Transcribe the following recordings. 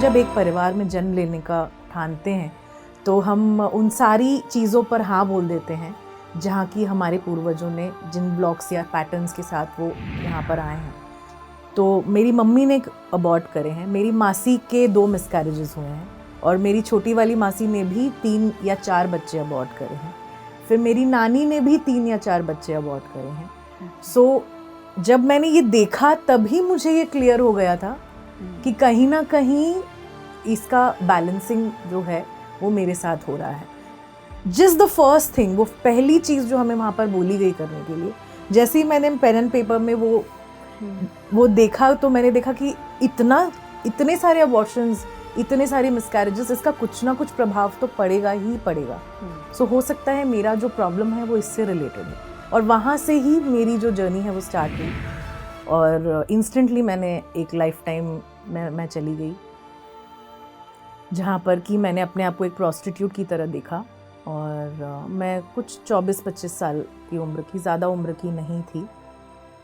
जब एक परिवार में जन्म लेने का ठानते हैं तो हम उन सारी चीज़ों पर हाँ बोल देते हैं जहाँ की हमारे पूर्वजों ने जिन ब्लॉक्स या पैटर्न्स के साथ वो यहाँ पर आए हैं। तो मेरी मम्मी ने अबॉर्ट करे हैं, मेरी मासी के 2 मिसकैरेजेस हुए हैं और मेरी छोटी वाली मासी ने भी 3 या 4 बच्चे अबॉर्ट करे हैं। फिर मेरी नानी ने भी 3 या 4 बच्चे अबॉर्ट करे हैं। सो जब मैंने ये देखा तभी मुझे ये क्लियर हो गया था कि कहीं ना कहीं इसका बैलेंसिंग जो है वो मेरे साथ हो रहा है। जस्ट द फर्स्ट थिंग, वो पहली चीज़ जो हमें वहाँ पर बोली गई करने के लिए, जैसे ही मैंने पेन एंड पेपर में वो देखा तो मैंने देखा कि इतने सारे अबॉर्शंस, इतने सारे मिसकैरेजेस, इसका कुछ ना कुछ प्रभाव तो पड़ेगा ही पड़ेगा। सो हो सकता है मेरा जो प्रॉब्लम है वो इससे रिलेटेड है। और वहाँ से ही मेरी जो जर्नी है वो स्टार्ट हुई और इंस्टेंटली मैंने एक लाइफ टाइम मैं चली गई जहाँ पर कि मैंने अपने आप को एक प्रोस्टिट्यूट की तरह देखा। और मैं कुछ 24-25 साल की उम्र की, ज़्यादा उम्र की नहीं थी।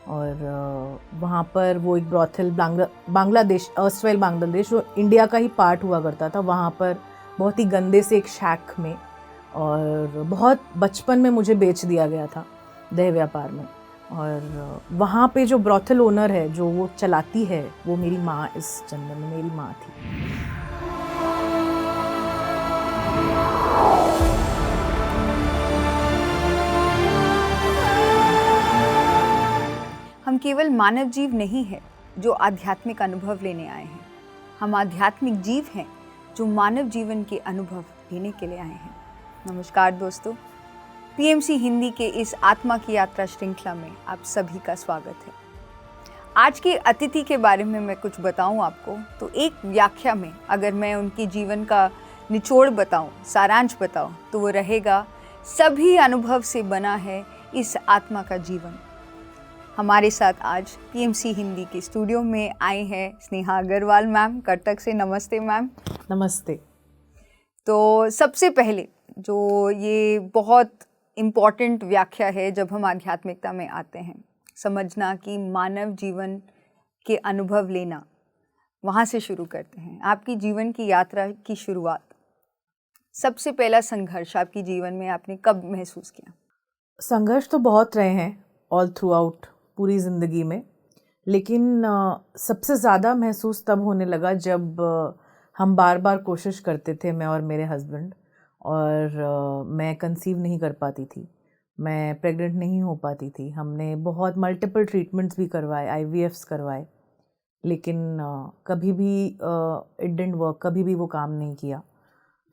और वहाँ पर वो एक ब्रॉथल बांग्लादेश, अर्स्टवाइल बांग्लादेश, जो इंडिया का ही पार्ट हुआ करता था, वहाँ पर बहुत ही गंदे से एक शैक में, और बहुत बचपन में मुझे बेच दिया गया था देह व्यापार में। और वहाँ पे जो ब्रॉथल ओनर है, जो वो चलाती है, वो मेरी माँ इस जन्म में मेरी माँ थी। हम केवल मानव जीव नहीं हैं जो आध्यात्मिक अनुभव लेने आए हैं, हम आध्यात्मिक जीव हैं जो मानव जीवन के अनुभव लेने के लिए आए हैं। नमस्कार दोस्तों, पीएमसी हिंदी के इस आत्मा की यात्रा श्रृंखला में आप सभी का स्वागत है। आज के अतिथि के बारे में मैं कुछ बताऊं आपको तो एक व्याख्या में अगर मैं उनके जीवन का निचोड़ बताऊं, सारांश बताऊं, तो वो रहेगा, सभी अनुभव से बना है इस आत्मा का जीवन। हमारे साथ आज पीएमसी हिंदी के स्टूडियो में आए हैं स्नेहा अग्रवाल मैम, कटक से। नमस्ते मैम। नमस्ते। तो सबसे पहले जो ये बहुत इम्पॉर्टेंट व्याख्या है जब हम आध्यात्मिकता में आते हैं, समझना कि मानव जीवन के अनुभव लेना, वहाँ से शुरू करते हैं। आपकी जीवन की यात्रा की शुरुआत, सबसे पहला संघर्ष आपकी जीवन में आपने कब महसूस किया? संघर्ष तो बहुत रहे हैं ऑल थ्रू आउट पूरी ज़िंदगी में, लेकिन सबसे ज़्यादा महसूस तब होने लगा जब हम बार बार कोशिश करते थे, मैं और मेरे हस्बैंड, और मैं कंसीव नहीं कर पाती थी, मैं प्रेग्नेंट नहीं हो पाती थी। हमने बहुत मल्टीपल ट्रीटमेंट्स भी करवाए, IVFs करवाए, लेकिन कभी भी इट डिडंट वर्क, कभी भी वो काम नहीं किया।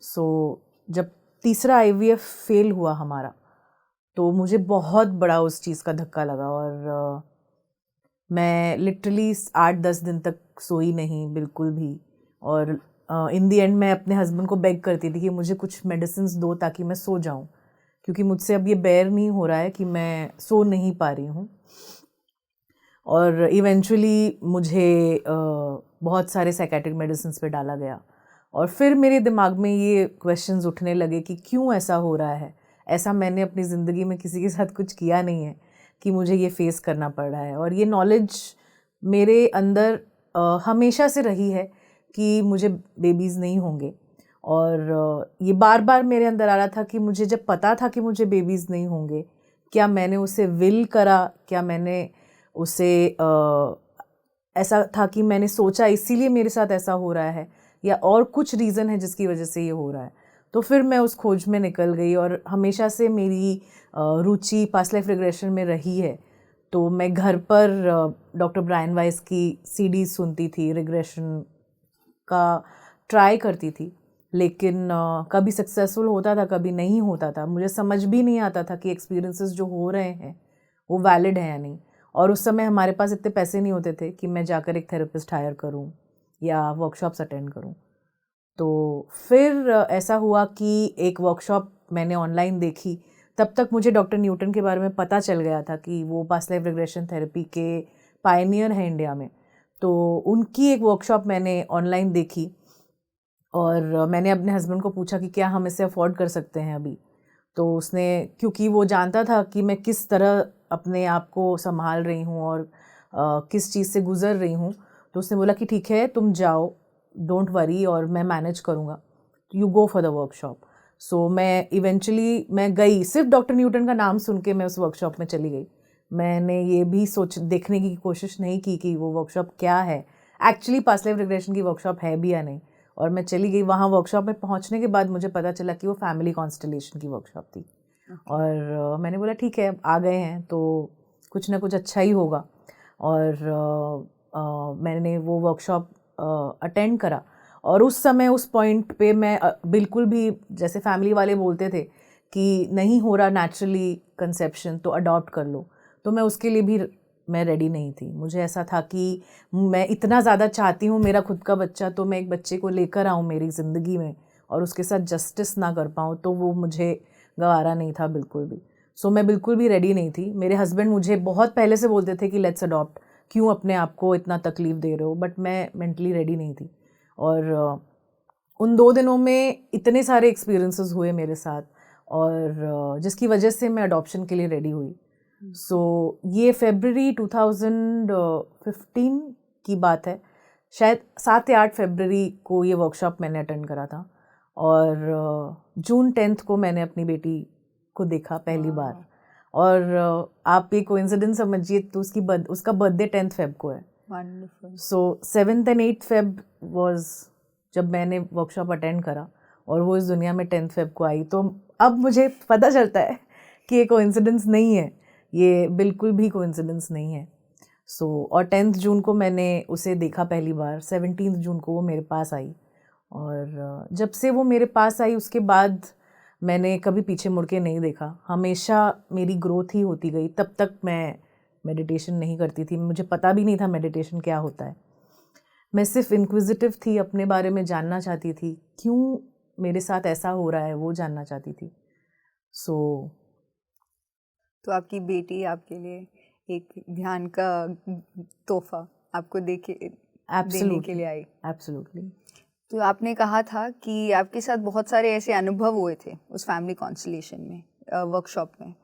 सो जब तीसरा IVF फेल हुआ हमारा, तो मुझे बहुत बड़ा उस चीज़ का धक्का लगा और मैं लिटरली 8-10 दिन तक सोई नहीं बिल्कुल भी। और इन दी एंड मैं अपने हस्बैंड को बेग करती थी कि मुझे कुछ मेडिसिन्स दो ताकि मैं सो जाऊं, क्योंकि मुझसे अब ये बेयर नहीं हो रहा है कि मैं सो नहीं पा रही हूँ। और इवेंचुअली मुझे बहुत सारे साइकेट्रिक मेडिसिन्स पे डाला गया और फिर मेरे दिमाग में ये क्वेश्चंस उठने लगे कि क्यों ऐसा हो रहा है। ऐसा मैंने अपनी ज़िंदगी में किसी के साथ कुछ किया नहीं है कि मुझे ये फेस करना पड़ रहा है। और ये नॉलेज मेरे अंदर हमेशा से रही है कि मुझे बेबीज़ नहीं होंगे, और ये बार बार मेरे अंदर आ रहा था कि मुझे जब पता था कि मुझे बेबीज़ नहीं होंगे, क्या मैंने उसे विल करा, क्या मैंने उसे ऐसा था कि मैंने सोचा इसीलिए मेरे साथ ऐसा हो रहा है, या और कुछ रीज़न है जिसकी वजह से ये हो रहा है। तो फिर मैं उस खोज में निकल गई और हमेशा से मेरी रुचि पास्ट लाइफ रिग्रेशन में रही है। तो मैं घर पर डॉक्टर ब्रायन वाइस की CDs सुनती थी, रिग्रेशन का ट्राई करती थी, लेकिन कभी सक्सेसफुल होता था, कभी नहीं होता था। मुझे समझ भी नहीं आता था कि एक्सपीरियंसेस जो हो रहे हैं वो वैलिड है या नहीं। और उस समय हमारे पास इतने पैसे नहीं होते थे कि मैं जाकर एक थेरेपिस्ट हायर करूं या वर्कशॉप्स अटेंड करूं। तो फिर ऐसा हुआ कि एक वर्कशॉप मैंने ऑनलाइन देखी। तब तक मुझे डॉक्टर न्यूटन के बारे में पता चल गया था कि वो पास्ट लाइफ रिग्रेशन थेरेपी के पायनियर हैं इंडिया में। तो उनकी एक वर्कशॉप मैंने ऑनलाइन देखी और मैंने अपने हस्बैंड को पूछा कि क्या हम इसे अफोर्ड कर सकते हैं अभी। तो उसने, क्योंकि वो जानता था कि मैं किस तरह अपने आप को संभाल रही हूँ और किस चीज़ से गुज़र रही हूँ, तो उसने बोला कि ठीक है, तुम जाओ, डोंट वरी और मैं मैनेज करूँगा, you go for the workshop. So मैं इवेंचुअली मैं गई, सिर्फ डॉक्टर न्यूटन का नाम सुन के मैं उस वर्कशॉप में चली गई। मैंने ये भी देखने की कोशिश नहीं की कि वो वर्कशॉप क्या है, एक्चुअली पास्ट लाइफ रिग्रेशन की वर्कशॉप है भी या नहीं। और मैं चली गई वहाँ। वर्कशॉप में पहुँचने के बाद मुझे पता चला कि वो फैमिली कॉन्स्टलेशन की वर्कशॉप थी। और मैंने बोला ठीक है, आ गए हैं तो कुछ ना कुछ अच्छा ही होगा। और मैंने वो वर्कशॉप अटेंड करा। और उस समय उस पॉइंट पे मैं बिल्कुल भी, जैसे फैमिली वाले बोलते थे कि नहीं हो रहा नेचुरली कंसेप्शन तो अडॉप्ट कर लो, तो मैं उसके लिए भी मैं रेडी नहीं थी। मुझे ऐसा था कि मैं इतना ज़्यादा चाहती हूँ मेरा खुद का बच्चा, तो मैं एक बच्चे को लेकर आऊँ मेरी ज़िंदगी में और उसके साथ जस्टिस ना कर पाऊँ, तो वो मुझे गवारा नहीं था बिल्कुल भी। सो मैं बिल्कुल भी रेडी नहीं थी। मेरे हस्बैंड मुझे बहुत पहले से बोलते थे कि लेट्स अडॉप्ट, क्यों अपने आप को इतना तकलीफ़ दे रहे हो, बट मैं मेंटली रेडी नहीं थी। और उन 2 दिनों में इतने सारे एक्सपीरियंसेस हुए मेरे साथ, और जिसकी वजह से मैं अडॉप्शन के लिए रेडी हुई। सो ये फरवरी 2015 की बात है, शायद 7 या 8 फरवरी को ये वर्कशॉप मैंने अटेंड करा था। और जून 10 को मैंने अपनी बेटी को देखा पहली बार। और आप ये कोइंसिडेंस समझिए तो उसका बर्थडे 10 फेब को है। सो 7th and 8th Feb was जब मैंने वर्कशॉप अटेंड करा और वो इस दुनिया में 10th फेब को आई। तो अब मुझे पता चलता है कि ये कोइंसिडेंस नहीं है, ये बिल्कुल भी कोइंसिडेंस नहीं है। और 10th जून को मैंने उसे देखा पहली बार, 17th जून को वो मेरे पास आई। और जब से वो मेरे पास आई उसके बाद मैंने कभी पीछे मुड़ के नहीं देखा, हमेशा मेरी ग्रोथ ही होती गई। तब तक मैं मेडिटेशन नहीं करती थी, मुझे पता भी नहीं था मेडिटेशन क्या होता है। मैं सिर्फ इंक्विजिटिव थी, अपने बारे में जानना चाहती थी, क्यों मेरे साथ ऐसा हो रहा है वो जानना चाहती थी। तो आपकी बेटी आपके लिए एक ध्यान का तोहफा आपको देने के लिए आई। एब्सोल्युटली। तो आपने कहा था कि आपके साथ बहुत सारे ऐसे अनुभव हुए थे उस फैमिली कॉन्स्टलेशन में, वर्कशॉप में।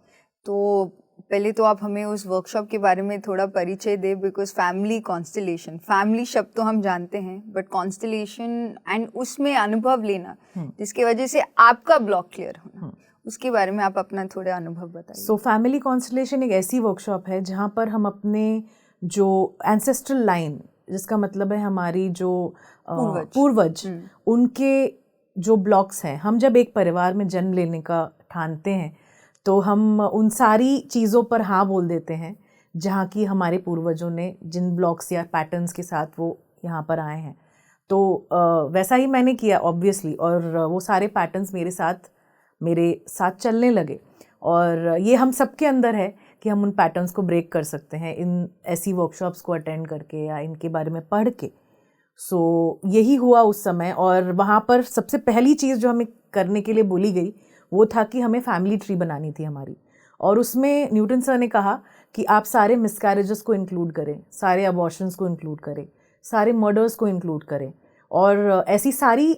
तो पहले तो आप हमें उस वर्कशॉप के बारे में थोड़ा परिचय दें, बिकॉज फैमिली कॉन्स्टलेशन, फैमिली शब्द तो हम जानते हैं, बट कॉन्स्टलेशन एंड उसमें अनुभव लेना जिसकी वजह से आपका ब्लॉक क्लियर होना, उसके बारे में आप अपना थोड़ा अनुभव बताइए। फैमिली कॉन्स्टलेशन एक ऐसी वर्कशॉप है जहाँ पर हम अपने जो एंसेस्ट्रल लाइन, जिसका मतलब है हमारी जो पूर्वज उनके जो ब्लॉक्स हैं, हम जब एक परिवार में जन्म लेने का ठानते हैं तो हम उन सारी चीज़ों पर हाँ बोल देते हैं जहाँ की हमारे पूर्वजों ने जिन ब्लॉक्स या पैटर्न्स के साथ वो यहाँ पर आए हैं। तो वैसा ही मैंने किया ऑब्वियसली, और वो सारे पैटर्न्स मेरे साथ चलने लगे। और ये हम सबके अंदर है कि हम उन पैटर्न्स को ब्रेक कर सकते हैं इन ऐसी वर्कशॉप्स को अटेंड करके या इनके बारे में पढ़ के। यही हुआ उस समय। और वहाँ पर सबसे पहली चीज़ जो हमें करने के लिए बोली गई वो था कि हमें फैमिली ट्री बनानी थी हमारी। और उसमें न्यूटन सर ने कहा कि आप सारे मिसकैरेजेस को इंक्लूड करें, सारे अबॉर्शंस को इंक्लूड करें, सारे मर्डर्स को इंक्लूड करें, और ऐसी सारी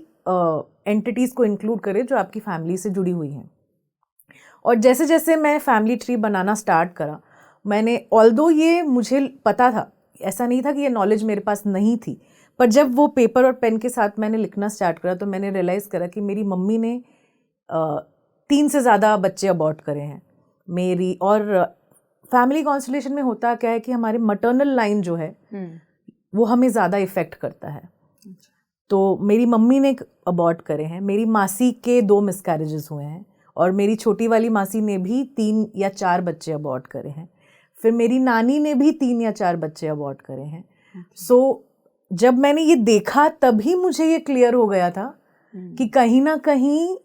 एंटिटीज़ को इंक्लूड करें जो आपकी फैमिली से जुड़ी हुई हैं। और जैसे जैसे मैं फैमिली ट्री बनाना स्टार्ट करा, मैंने, ऑल्दो ये मुझे पता था, ऐसा नहीं था कि ये नॉलेज मेरे पास नहीं थी, पर जब वो पेपर और पेन के साथ मैंने लिखना स्टार्ट करा तो मैंने रियलाइज़ करा कि मेरी मम्मी ने 3 से ज़्यादा बच्चे अबॉर्ट करे हैं मेरी। और फैमिली कॉन्स्टलेशन में होता क्या है कि हमारे मटर्नल लाइन जो है वो हमें ज़्यादा इफ़ेक्ट करता है। तो मेरी मम्मी ने अबॉर्ट करे हैं, मेरी मासी के 2 मिसकैरेजेस हुए हैं, और मेरी छोटी वाली मासी ने भी 3 या 4 बच्चे अबॉर्ट करे हैं। फिर मेरी नानी ने भी 3 या 4 बच्चे अबॉर्ट करे हैं। जब मैंने ये देखा तभी मुझे ये क्लियर हो गया था कि कहीं ना कहीं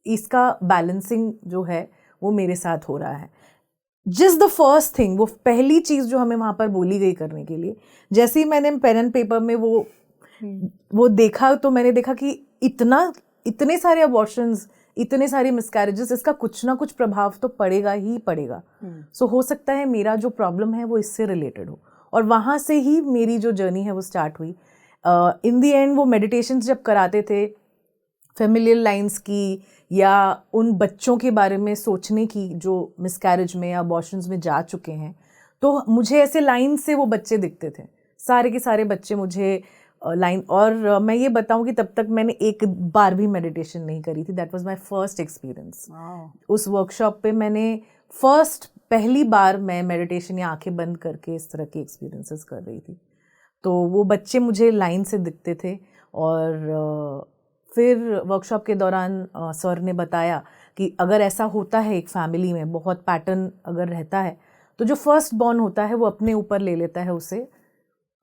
इसका बैलेंसिंग जो है वो मेरे साथ हो रहा है। जस्ट द फर्स्ट थिंग, वो पहली चीज़ जो हमें वहाँ पर बोली गई करने के लिए, जैसे ही मैंने पेन एंड पेपर में वो देखा तो मैंने देखा कि इतने सारे अबॉर्शंस, इतने सारे मिसकैरेजेस, इसका कुछ ना कुछ प्रभाव तो पड़ेगा ही पड़ेगा। हो सकता है मेरा जो प्रॉब्लम है वो इससे रिलेटेड हो। और वहाँ से ही मेरी जो जर्नी है वो स्टार्ट हुई। इन दी एंड वो मेडिटेशंस जब कराते थे फेमिलियल लाइंस की, या उन बच्चों के बारे में सोचने की जो मिसकैरेज में या अबॉर्शंस में जा चुके हैं, तो मुझे ऐसे लाइन से वो बच्चे दिखते थे। सारे के सारे बच्चे मुझे लाइन। और मैं ये बताऊं कि तब तक मैंने एक बार भी मेडिटेशन नहीं करी थी। That was my first experience. उस वर्कशॉप पे मैंने पहली बार मैं मेडिटेशन या आंखें बंद करके इस तरह के एक्सपीरियंसेस कर रही थी। तो वो बच्चे मुझे लाइन से दिखते थे। और फिर वर्कशॉप के दौरान सर ने बताया कि अगर ऐसा होता है एक फैमिली में, बहुत पैटर्न अगर रहता है, तो जो फर्स्ट बॉर्न होता है वो अपने ऊपर ले लेता है उसे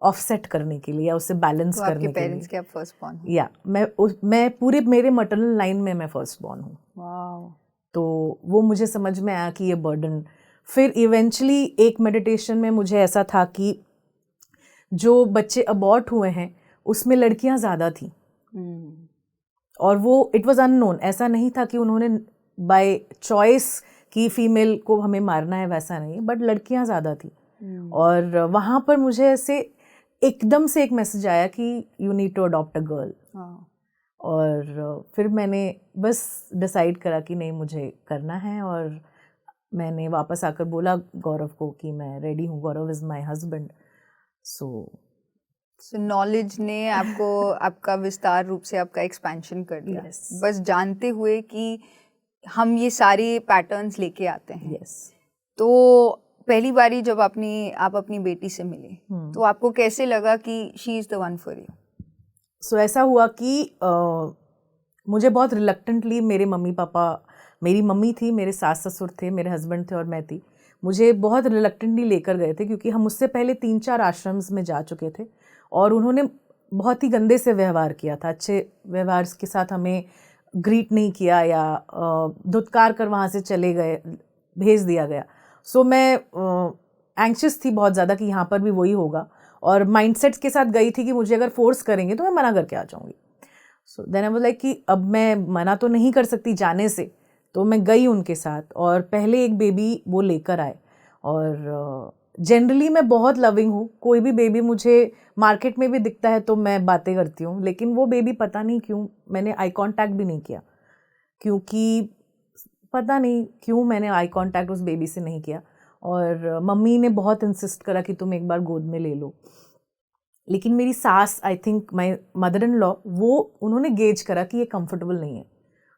ऑफसेट करने के लिए या उसे बैलेंस तो करने आपके के पेरेंट्स लिए। के आप फर्स्ट बॉर्न हैं? या मैं पूरे मेरे मटरनल लाइन में मैं फर्स्ट बॉर्न हूँ। वाओ। तो वो मुझे समझ में आया कि ये बर्डन। फिर इवेंचुअली एक मेडिटेशन में मुझे ऐसा था कि जो बच्चे अबॉर्ट हुए हैं उसमें लड़कियां ज़्यादा थी। और वो इट वाज अननोन, ऐसा नहीं था कि उन्होंने बाय चॉइस की फीमेल को हमें मारना है, वैसा नहीं, बट लड़कियां ज़्यादा थी। और वहाँ पर मुझे ऐसे एकदम से एक मैसेज आया कि you need to adopt a girl. और फिर मैंने बस डिसाइड करा कि नहीं, मुझे करना है। और मैंने वापस आकर बोला गौरव को कि मैं रेडी हूँ, Gaurav is my husband. So knowledge ने आपको आपका विस्तार रूप से आपका एक्सपेंशन कर दिया। Yes. बस जानते हुए कि हम ये सारे पैटर्न्स लेके आते हैं। Yes. तो पहली बारी जब आप अपनी बेटी से मिले तो आपको कैसे लगा कि she is the one for you? So ऐसा हुआ कि मुझे बहुत रिलक्टेंटली मेरे मम्मी पापा, मेरी मम्मी थी, मेरे सास ससुर थे, मेरे हस्बैंड थे और मैं थी, मुझे बहुत रिलक्टेंटली लेकर गए थे, क्योंकि हम उससे पहले 3-4 आश्रम्स में जा चुके थे और उन्होंने बहुत ही गंदे से व्यवहार किया था। अच्छे व्यवहार के साथ हमें ग्रीट नहीं किया या धुतकार कर वहाँ से चले गए, भेज दिया गया। सो मैं एंग्शियस थी बहुत ज़्यादा कि यहाँ पर भी वही होगा, और माइंडसेट के साथ गई थी कि मुझे अगर फोर्स करेंगे तो मैं मना करके आ जाऊँगी। So then I was like कि अब मैं मना तो नहीं कर सकती जाने से, तो मैं गई उनके साथ। और पहले एक बेबी वो लेकर आए। और जनरली मैं बहुत लविंग हूँ, कोई भी बेबी मुझे मार्केट में भी दिखता है तो मैं बातें करती हूँ, लेकिन वो बेबी पता नहीं क्यों मैंने आई कांटेक्ट भी नहीं किया, क्योंकि पता नहीं क्यों मैंने आई कांटेक्ट उस बेबी से नहीं किया। और मम्मी ने बहुत इंसिस्ट करा कि तुम एक बार गोद में ले लो, लेकिन मेरी सास, I think my mother in law, वो उन्होंने गेज करा कि ये कंफर्टेबल नहीं है,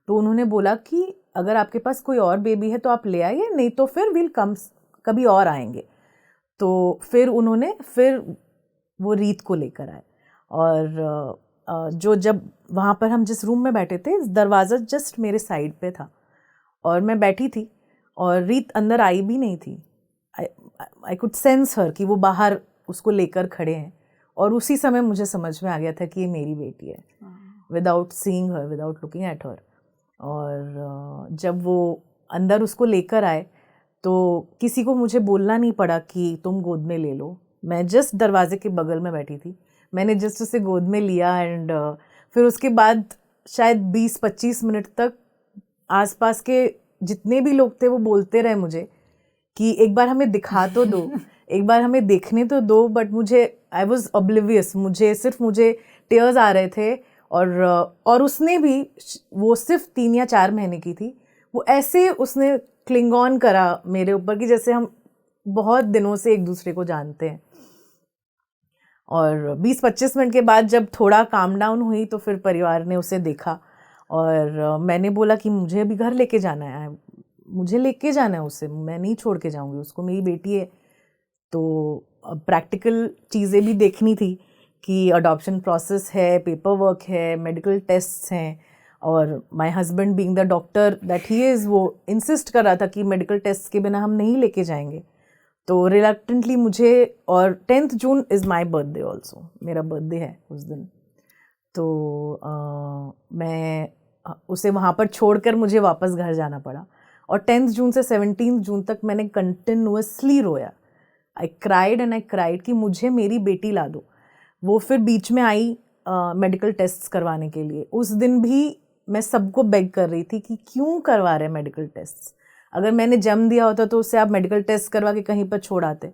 तो उन्होंने बोला कि अगर आपके पास कोई और बेबी है तो आप ले आइए, नहीं तो फिर विल कम, कभी और आएंगे। तो फिर उन्होंने वो रीत को लेकर आए। और जब वहाँ पर हम जिस रूम में बैठे थे, दरवाज़ा जस्ट मेरे साइड पे था और मैं बैठी थी और रीत अंदर आई भी नहीं थी। आई कुड सेंस हर कि वो बाहर उसको लेकर खड़े हैं, और उसी समय मुझे समझ में आ गया था कि ये मेरी बेटी है, without seeing her, without looking at her. और जब वो अंदर उसको लेकर आए तो किसी को मुझे बोलना नहीं पड़ा कि तुम गोद में ले लो, मैं जस्ट दरवाजे के बगल में बैठी थी, मैंने जस्ट उसे गोद में लिया। एंड फिर उसके बाद शायद 20-25 मिनट तक आसपास के जितने भी लोग थे वो बोलते रहे मुझे कि एक बार हमें दिखा तो दो, एक बार हमें देखने तो दो, बट मुझे, आई वॉज ऑब्लिवियस, मुझे टेयर्स आ रहे थे। और उसने भी, वो सिर्फ 3 या 4 महीने की थी, वो ऐसे उसने क्लिंग ऑन करा मेरे ऊपर कि जैसे हम बहुत दिनों से एक दूसरे को जानते हैं। और 20-25 मिनट के बाद जब थोड़ा काम डाउन हुई तो फिर परिवार ने उसे देखा, और मैंने बोला कि मुझे अभी घर लेके जाना है, मुझे लेके जाना है उसे, मैं नहीं छोड़ के जाऊंगी उसको, मेरी बेटी है। तो प्रैक्टिकल चीज़ें भी देखनी थी कि अडॉप्शन प्रोसेस है, पेपर वर्क है, मेडिकल टेस्ट्स हैं, और my husband being the doctor that he is, वो इंसिस्ट कर रहा था कि मेडिकल टेस्ट के बिना हम नहीं लेके जाएंगे। तो रिलक्टेंटली मुझे, और 10th June is my birthday also, मेरा बर्थडे है उस दिन, तो मैं उसे वहाँ पर छोड़कर मुझे वापस घर जाना पड़ा। और 10th जून से 17th जून तक मैंने कंटिन्यूअसली रोया, I cried and I cried कि मुझे मेरी बेटी ला दो। वो फिर बीच में आई मेडिकल टेस्ट्स करवाने के लिए। उस दिन भी मैं सबको बेग कर रही थी कि क्यों करवा रहे हैं मेडिकल टेस्ट्स, अगर मैंने जन्म दिया होता तो उससे आप मेडिकल टेस्ट करवा के कहीं पर छोड़ आते,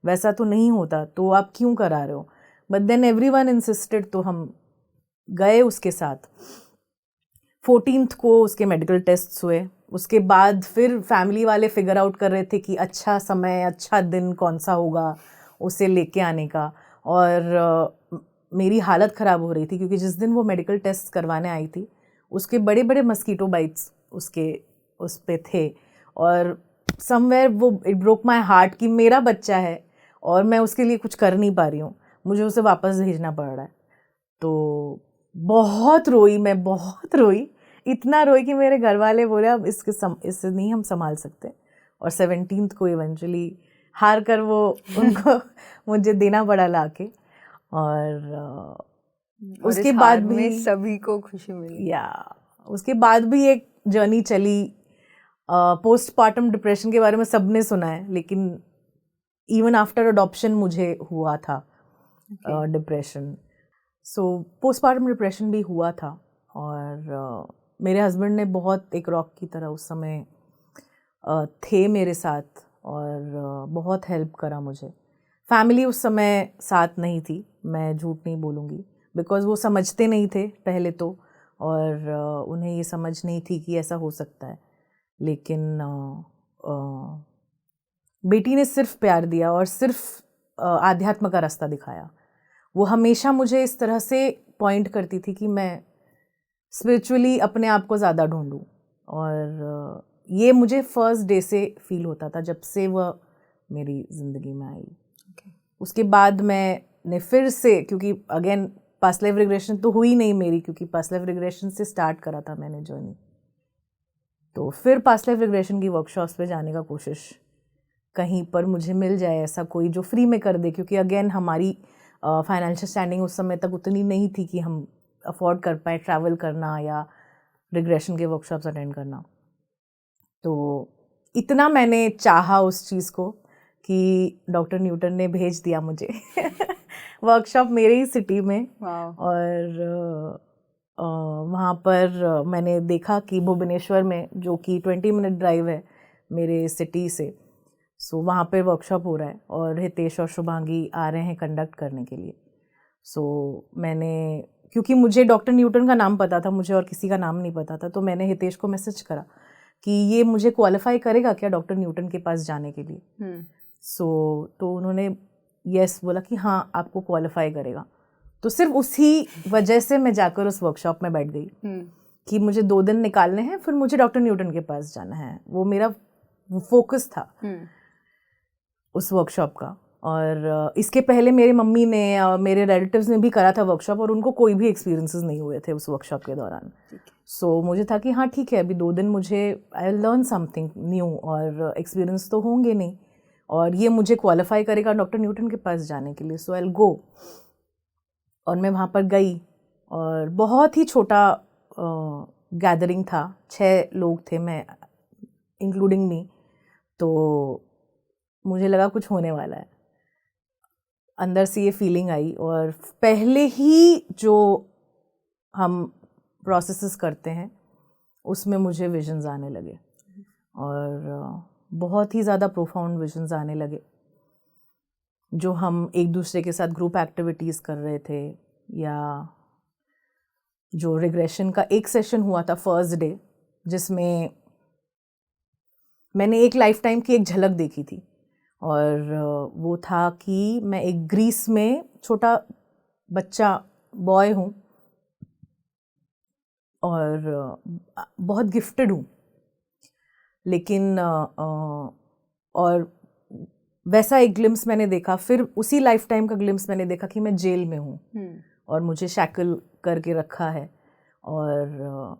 वैसा तो नहीं होता, तो आप क्यों करा रहे हो। बट देन एवरीवन इंसिस्टेड, तो हम गए उसके साथ। 14th को उसके मेडिकल टेस्ट्स हुए। उसके बाद फिर फैमिली वाले फिगर आउट कर रहे थे कि अच्छा समय, अच्छा दिन कौन सा होगा उसे लेके आने का। और मेरी हालत ख़राब हो रही थी, क्योंकि जिस दिन वो मेडिकल टेस्ट करवाने आई थी उसके बड़े बड़े मस्कीटो बाइट्स उस पे थे, और समवेयर वो इट ब्रोक माई हार्ट कि मेरा बच्चा है और मैं उसके लिए कुछ कर नहीं पा रही हूँ, मुझे उसे वापस भेजना पड़ रहा है। तो बहुत रोई मैं, बहुत रोई, इतना रोई कि मेरे घर वाले बोले अब इससे नहीं हम संभाल सकते, और 17th को इवेंचुअली हार कर वो उनको मुझे देना पड़ा लाके। और उसके बाद भी सभी को खुशी मिली। उसके बाद भी एक जर्नी चली। पोस्टपार्टम डिप्रेशन के बारे में सबने सुना है, लेकिन इवन आफ्टर अडॉप्शन मुझे हुआ था डिप्रेशन। सो पोस्टपार्टम डिप्रेशन भी हुआ था, और मेरे हस्बैंड ने बहुत एक रॉक की तरह उस समय थे मेरे साथ, और बहुत हेल्प करा मुझे। फैमिली उस समय साथ नहीं थी, मैं झूठ नहीं बोलूँगी, बिकॉज़ वो समझते नहीं थे पहले तो, और उन्हें ये समझ नहीं थी कि ऐसा हो सकता है। लेकिन बेटी ने सिर्फ प्यार दिया और सिर्फ आध्यात्म का रास्ता दिखाया। वो हमेशा मुझे इस तरह से पॉइंट करती थी कि मैं स्पिरिचुअली अपने आप को ज़्यादा ढूंढूं, और ये मुझे फर्स्ट डे से फील होता था जब से वह मेरी ज़िंदगी में आई। उसके बाद मैंने फिर से, क्योंकि अगेन पास्ट लाइफ रिग्रेशन तो हुई नहीं मेरी, क्योंकि पास्ट लाइफ रिग्रेशन से स्टार्ट करा था मैंने जर्नी, तो फिर पास्ट लाइफ रिग्रेशन की वर्कशॉप्स पे जाने का कोशिश, कहीं पर मुझे मिल जाए ऐसा कोई जो फ्री में कर दे, क्योंकि अगेन हमारी फाइनेंशियल स्टैंडिंग उस समय तक उतनी नहीं थी कि हम अफोर्ड कर पाए ट्रैवल करना या रिग्रेशन के वर्कशॉप्स अटेंड करना। तो इतना मैंने चाहा उस चीज़ को कि डॉक्टर न्यूटन ने भेज दिया मुझे वर्कशॉप मेरे ही सिटी में। और वहाँ पर मैंने देखा कि भुवनेश्वर में, जो कि 20 मिनट ड्राइव है मेरे सिटी से, सो वहाँ पे वर्कशॉप हो रहा है और हितेश और शुभांगी आ रहे हैं कंडक्ट करने के लिए। सो मैंने, क्योंकि मुझे डॉक्टर न्यूटन का नाम पता था, मुझे और किसी का नाम नहीं पता था, तो मैंने हितेश को मैसेज करा कि ये मुझे क्वालिफाई करेगा क्या डॉक्टर न्यूटन के पास जाने के लिए। तो उन्होंने यस बोला कि हाँ आपको क्वालिफाई करेगा। तो सिर्फ उसी वजह से मैं जाकर उस वर्कशॉप में बैठ गई कि मुझे 2 दिन निकालने हैं, फिर मुझे डॉक्टर न्यूटन के पास जाना है। वो मेरा फोकस था उस वर्कशॉप का। और इसके पहले मेरी मम्मी ने, मेरे रिलेटिव्स ने भी करा था वर्कशॉप, और उनको कोई भी एक्सपीरियंसेस नहीं हुए थे उस वर्कशॉप के दौरान। सो मुझे था कि हाँ ठीक है, अभी 2 दिन मुझे I will learn something new, और एक्सपीरियंस तो होंगे नहीं, और ये मुझे क्वालिफाई करेगा डॉक्टर न्यूटन के पास जाने के लिए, सो आई विल गो। और मैं वहाँ पर गई, और बहुत ही छोटा गैदरिंग था, 6 लोग थे, मैं इंक्लूडिंग मी। तो मुझे लगा कुछ होने वाला है, अंदर से ये फीलिंग आई। और पहले ही जो हम प्रोसेसेस करते हैं उसमें मुझे विजन्स आने लगे, और बहुत ही ज़्यादा प्रोफाउंड विजन्स आने लगे। जो हम एक दूसरे के साथ ग्रुप एक्टिविटीज़ कर रहे थे, या जो रिग्रेशन का एक सेशन हुआ था फर्स्ट डे, जिसमें मैंने एक लाइफ टाइम की एक झलक देखी थी। और वो था कि मैं एक ग्रीस में छोटा बच्चा बॉय हूँ, और बहुत गिफ्टेड हूँ, लेकिन और वैसा एक ग्लिम्स मैंने देखा। फिर उसी लाइफ टाइम का ग्लिम्स मैंने देखा कि मैं जेल में हूँ और मुझे शैकल करके रखा है, और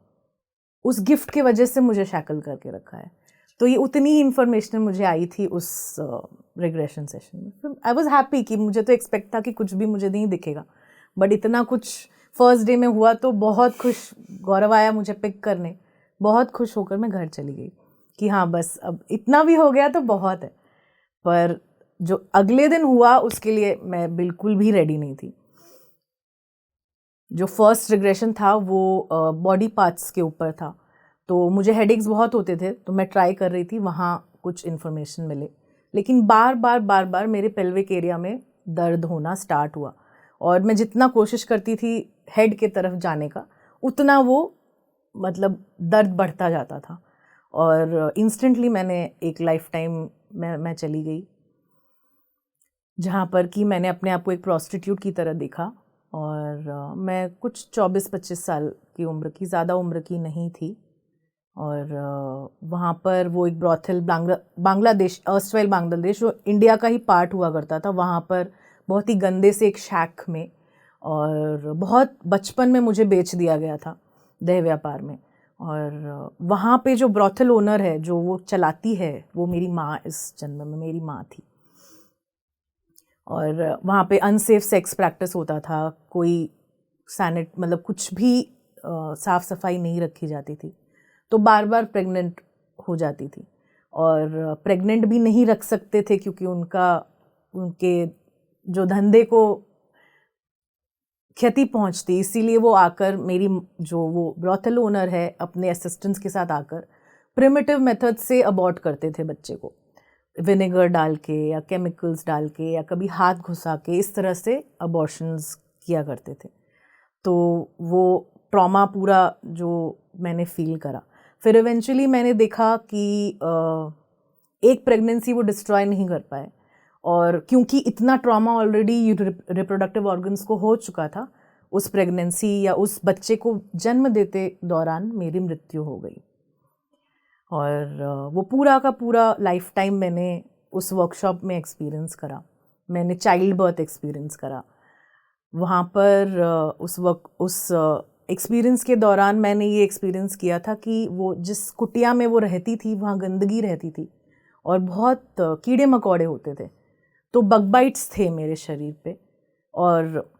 उस गिफ्ट की वजह से मुझे शैकल करके रखा है। तो ये उतनी ही इन्फॉर्मेशन मुझे आई थी उस रिग्रेशन सेशन में। आई वॉज हैप्पी कि मुझे तो एक्सपेक्ट था कि कुछ भी मुझे नहीं दिखेगा, बट इतना कुछ फर्स्ट डे में हुआ, तो बहुत खुश गौरव आया मुझे पिक करने। बहुत खुश होकर मैं घर चली गई कि हाँ बस अब इतना भी हो गया तो बहुत है। पर जो अगले दिन हुआ उसके लिए मैं बिल्कुल भी रेडी नहीं थी। जो फर्स्ट रिग्रेशन था वो बॉडी पार्ट्स के ऊपर था, तो मुझे हेडेक्स बहुत होते थे, तो मैं ट्राई कर रही थी वहाँ कुछ इन्फॉर्मेशन मिले, लेकिन बार बार मेरे पेल्विक एरिया में दर्द होना स्टार्ट हुआ। और मैं जितना कोशिश करती थी हेड के तरफ जाने का, उतना वो मतलब दर्द बढ़ता जाता था। और इंस्टेंटली मैंने एक लाइफ टाइम मैं चली गई, जहाँ पर कि मैंने अपने आप को एक प्रोस्टिट्यूट की तरह देखा, और मैं कुछ 24-25 साल की उम्र की, ज़्यादा उम्र की नहीं थी। और वहाँ पर वो एक ब्रॉथल बांग्लादेश, अर्स्टवाइल बांग्लादेश, जो इंडिया का ही पार्ट हुआ करता था, वहाँ पर बहुत ही गंदे से एक शैक में, और बहुत बचपन में मुझे बेच दिया गया था देह व्यापार में। और वहाँ पे जो ब्रॉथल ओनर है, जो वो चलाती है, वो मेरी माँ, इस जन्म में मेरी माँ थी। और वहाँ पे अनसेफ सेक्स प्रैक्टिस होता था, कोई मतलब कुछ भी साफ़ सफाई नहीं रखी जाती थी, तो बार बार प्रेग्नेंट हो जाती थी। और प्रेग्नेंट भी नहीं रख सकते थे क्योंकि उनके जो धंधे को क्षति पहुंचती, इसीलिए वो आकर मेरी जो वो ब्रॉथल ओनर है, अपने असिस्टेंट्स के साथ आकर प्रिमिटिव मेथड से अबॉर्ट करते थे बच्चे को, विनेगर डाल के या केमिकल्स डाल के या कभी हाथ घुसा के, इस तरह से अबॉर्शंस किया करते थे। तो वो ट्रॉमा पूरा जो मैंने फील करा, फिर इवेंचुअली मैंने देखा कि एक प्रेगनेंसी वो डिस्ट्रॉय नहीं कर पाए, और क्योंकि इतना ट्रॉमा ऑलरेडी रिप्रोडक्टिव ऑर्गन्स को हो चुका था, उस प्रेगनेंसी या उस बच्चे को जन्म देते दौरान मेरी मृत्यु हो गई। और वो पूरा का पूरा लाइफ टाइम मैंने उस वर्कशॉप में एक्सपीरियंस करा। मैंने चाइल्ड बर्थ एक्सपीरियंस करा वहाँ पर। उस एक्सपीरियंस के दौरान मैंने ये एक्सपीरियंस किया था कि वो जिस कुटिया में वो रहती थी, वहाँ गंदगी रहती थी और बहुत कीड़े मकोड़े होते थे, तो बग बाइट्स थे मेरे शरीर पे। और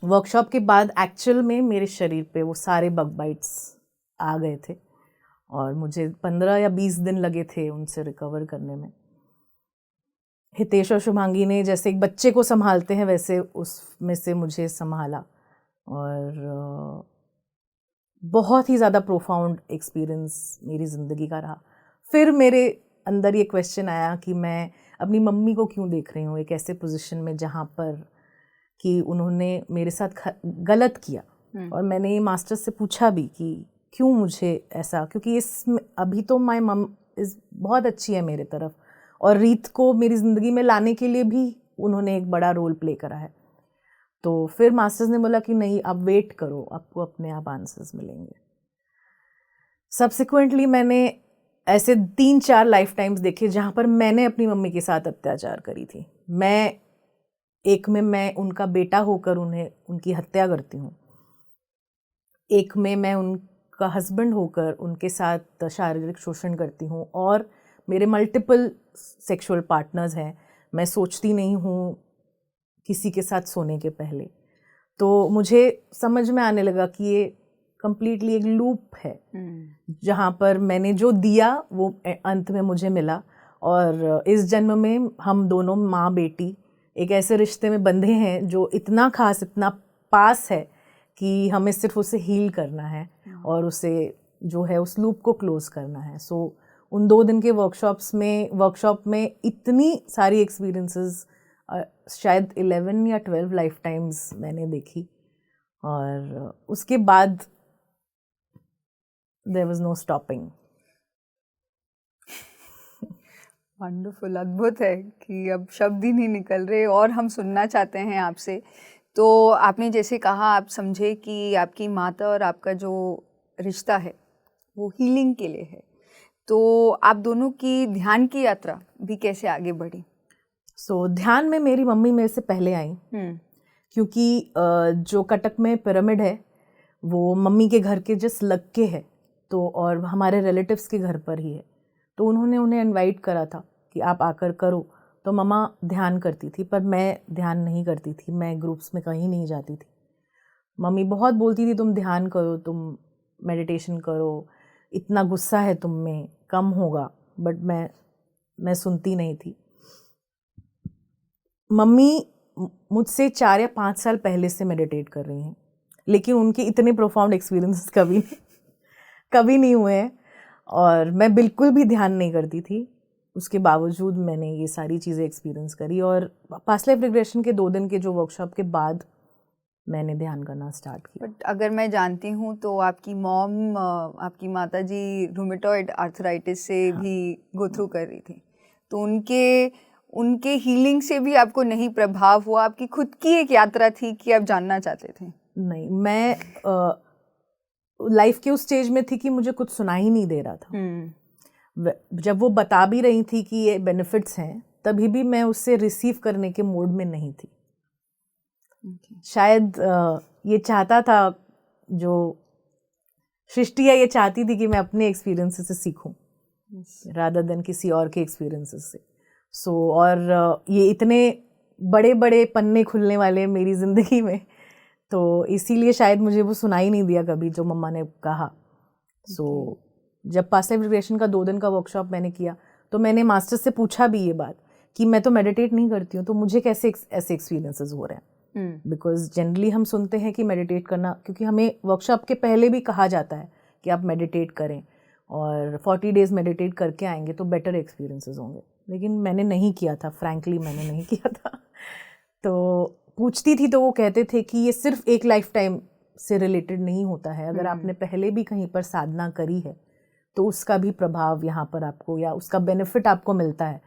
वर्कशॉप के बाद एक्चुअल में मेरे शरीर पे वो सारे बग बाइट्स आ गए थे, और मुझे 15 या 20 दिन लगे थे उनसे रिकवर करने में। हितेश और शुभांगी ने जैसे एक बच्चे को संभालते हैं, वैसे उसमें से मुझे संभाला, और बहुत ही ज़्यादा प्रोफाउंड एक्सपीरियंस मेरी ज़िंदगी का रहा। फिर मेरे अंदर ये क्वेश्चन आया कि मैं अपनी मम्मी को क्यों देख रही हूँ एक ऐसे पोजीशन में जहाँ पर कि उन्होंने मेरे साथ गलत किया। और मैंने ये मास्टर से पूछा भी कि क्यों मुझे ऐसा, क्योंकि इसमें अभी तो माय मम इज़ बहुत अच्छी है मेरे तरफ, और रीत को मेरी ज़िंदगी में लाने के लिए भी उन्होंने एक बड़ा रोल प्ले करा है। तो फिर मास्टर्स ने बोला कि नहीं, आप वेट करो, आपको अपने आप आंसर्स मिलेंगे। सब्सिक्वेंटली मैंने ऐसे 3-4 लाइफ टाइम्स देखे जहाँ पर मैंने अपनी मम्मी के साथ अत्याचार करी थी। मैं उनका बेटा होकर उनकी हत्या करती हूँ, एक में मैं उनका हस्बैंड होकर उनके साथ शारीरिक शोषण करती हूँ, और मेरे मल्टीपल सेक्सुअल पार्टनर्स हैं। मैं सोचती नहीं हूँ किसी के साथ सोने के पहले। तो मुझे समझ में आने लगा कि ये कंप्लीटली एक लूप है, जहाँ पर मैंने जो दिया वो अंत में मुझे मिला। और इस जन्म में हम दोनों माँ बेटी एक ऐसे रिश्ते में बंधे हैं जो इतना खास, इतना पास है कि हमें सिर्फ उसे हील करना है और उसे जो है उस लूप को क्लोज करना है। सो उन 2 दिन के वर्कशॉप में इतनी सारी एक्सपीरियंसेस, शायद 11 या 12 लाइफ टाइम्स मैंने देखी, और उसके बाद there was no stopping. Wonderful, अद्भुत है कि अब शब्द ही नहीं निकल रहे और हम सुनना चाहते हैं आपसे। तो आपने जैसे कहा, आप समझे कि आपकी माता और आपका जो रिश्ता है वो हीलिंग के लिए है, तो आप दोनों की ध्यान की यात्रा भी कैसे आगे बढ़ी? ध्यान में मेरी मम्मी मेरे से पहले आई, क्योंकि जो कटक में पिरामिड है वो मम्मी के घर के जस्ट लग के है, तो और हमारे रिलेटिव्स के घर पर ही है। तो उन्होंने उन्हें इनवाइट करा था कि आप आकर करो। तो मम्मा ध्यान करती थी, पर मैं ध्यान नहीं करती थी, मैं ग्रुप्स में कहीं नहीं जाती थी। मम्मी बहुत बोलती थी तुम ध्यान करो, तुम मेडिटेशन करो, इतना गुस्सा है तुम में, कम होगा, बट मैं सुनती नहीं थी। मम्मी मुझसे 4 या 5 साल पहले से मेडिटेट कर रही हैं, लेकिन उनके इतने प्रोफाउंड एक्सपीरियंस कभी नहीं हुए हैं, और मैं बिल्कुल भी ध्यान नहीं करती थी। उसके बावजूद मैंने ये सारी चीज़ें एक्सपीरियंस करी, और पास्ट लाइफ रिग्रेशन के 2 दिन के जो वर्कशॉप के बाद मैंने ध्यान करना स्टार्ट किया। बट अगर मैं जानती हूँ तो आपकी मॉम, आपकी माताजी रूमेटॉइड आर्थराइटिस से भी गो थ्रू कर रही थी, तो उनके हीलिंग से भी आपको नहीं प्रभाव हुआ? आपकी खुद की एक यात्रा थी कि आप जानना चाहते थे? नहीं, मैं लाइफ के उस स्टेज में थी कि मुझे कुछ सुना ही नहीं दे रहा था। जब वो बता भी रही थी कि ये बेनिफिट्स हैं, तभी भी मैं उससे रिसीव करने के मोड में नहीं थी। शायद ये चाहता था, जो सृष्टि है ये चाहती थी कि मैं अपने एक्सपीरियंसेस से सीखूं रादर देन किसी और के एक्सपीरियंसेस से। और ये इतने बड़े बड़े पन्ने खुलने वाले मेरी ज़िंदगी में, तो इसीलिए शायद मुझे वो सुनाई नहीं दिया कभी जो मम्मा ने कहा। जब पास्ट लाइफ रिग्रेशन का 2 दिन का वर्कशॉप मैंने किया, तो मैंने मास्टर से पूछा भी ये बात कि मैं तो मेडिटेट नहीं करती हूँ, तो मुझे कैसे ऐसे एक्सपीरियंसेस हो रहे हैं। बिकॉज जनरली हम सुनते हैं कि मेडिटेट करना, क्योंकि हमें वर्कशॉप के पहले भी कहा जाता है कि आप मेडिटेट करें और 40 डेज मेडिटेट करके आएंगे तो बेटर एक्सपीरियंसेस होंगे, लेकिन मैंने नहीं किया था, फ्रैंकली मैंने नहीं किया था। तो पूछती थी तो वो कहते थे कि ये सिर्फ एक लाइफ टाइम से रिलेटेड नहीं होता है, अगर आपने पहले भी कहीं पर साधना करी है तो उसका भी प्रभाव यहाँ पर आपको, या उसका बेनिफिट आपको मिलता है।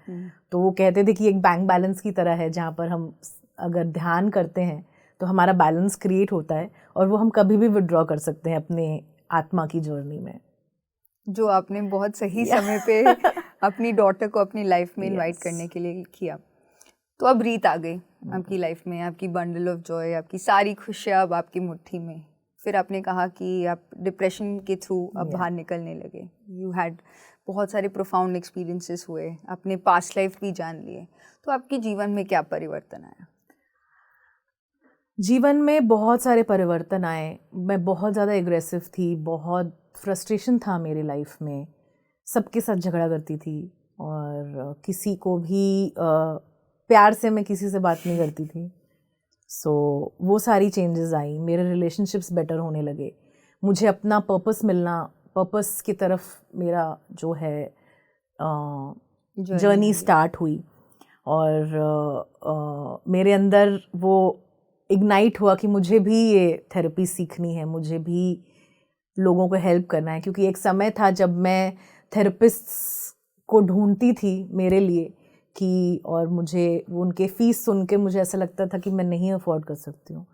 तो वो कहते थे कि एक बैंक बैलेंस की तरह है, जहाँ पर हम अगर ध्यान करते हैं तो हमारा बैलेंस क्रिएट होता है और वो हम कभी भी विड्रॉ कर सकते हैं अपने आत्मा की जर्नी में। जो आपने बहुत सही समय पे अपनी डॉटर को अपनी लाइफ में इनवाइट करने के लिए किया। तो अब रीत आ गई आपकी लाइफ में, आपकी बंडल ऑफ जॉय, आपकी सारी खुशियाँ अब आपकी मुट्ठी में। फिर आपने कहा कि आप डिप्रेशन के थ्रू अब बाहर निकलने लगे। यू हैड बहुत सारे प्रोफाउंड एक्सपीरियंसेस हुए, अपने पास्ट लाइफ भी जान लिए। तो आपके जीवन में क्या परिवर्तन आया? जीवन में बहुत सारे परिवर्तन आए। मैं बहुत ज़्यादा एग्रेसिव थी, बहुत फ्रस्ट्रेशन था मेरी लाइफ में, सबके साथ झगड़ा करती थी और किसी को भी प्यार से मैं किसी से बात नहीं करती थी। वो सारी चेंजेस आई, मेरे रिलेशनशिप्स बेटर होने लगे, मुझे अपना पर्पस मिलना, पर्पस की तरफ मेरा जो है जर्नी स्टार्ट हुई। और मेरे अंदर वो इग्नाइट हुआ कि मुझे भी ये थेरेपी सीखनी है, मुझे भी लोगों को हेल्प करना है। क्योंकि एक समय था जब मैं थेरेपिस्ट को ढूंढती थी मेरे लिए कि, और मुझे उनके फ़ीस सुन के मुझे ऐसा लगता था कि मैं नहीं अफोर्ड कर सकती हूँ।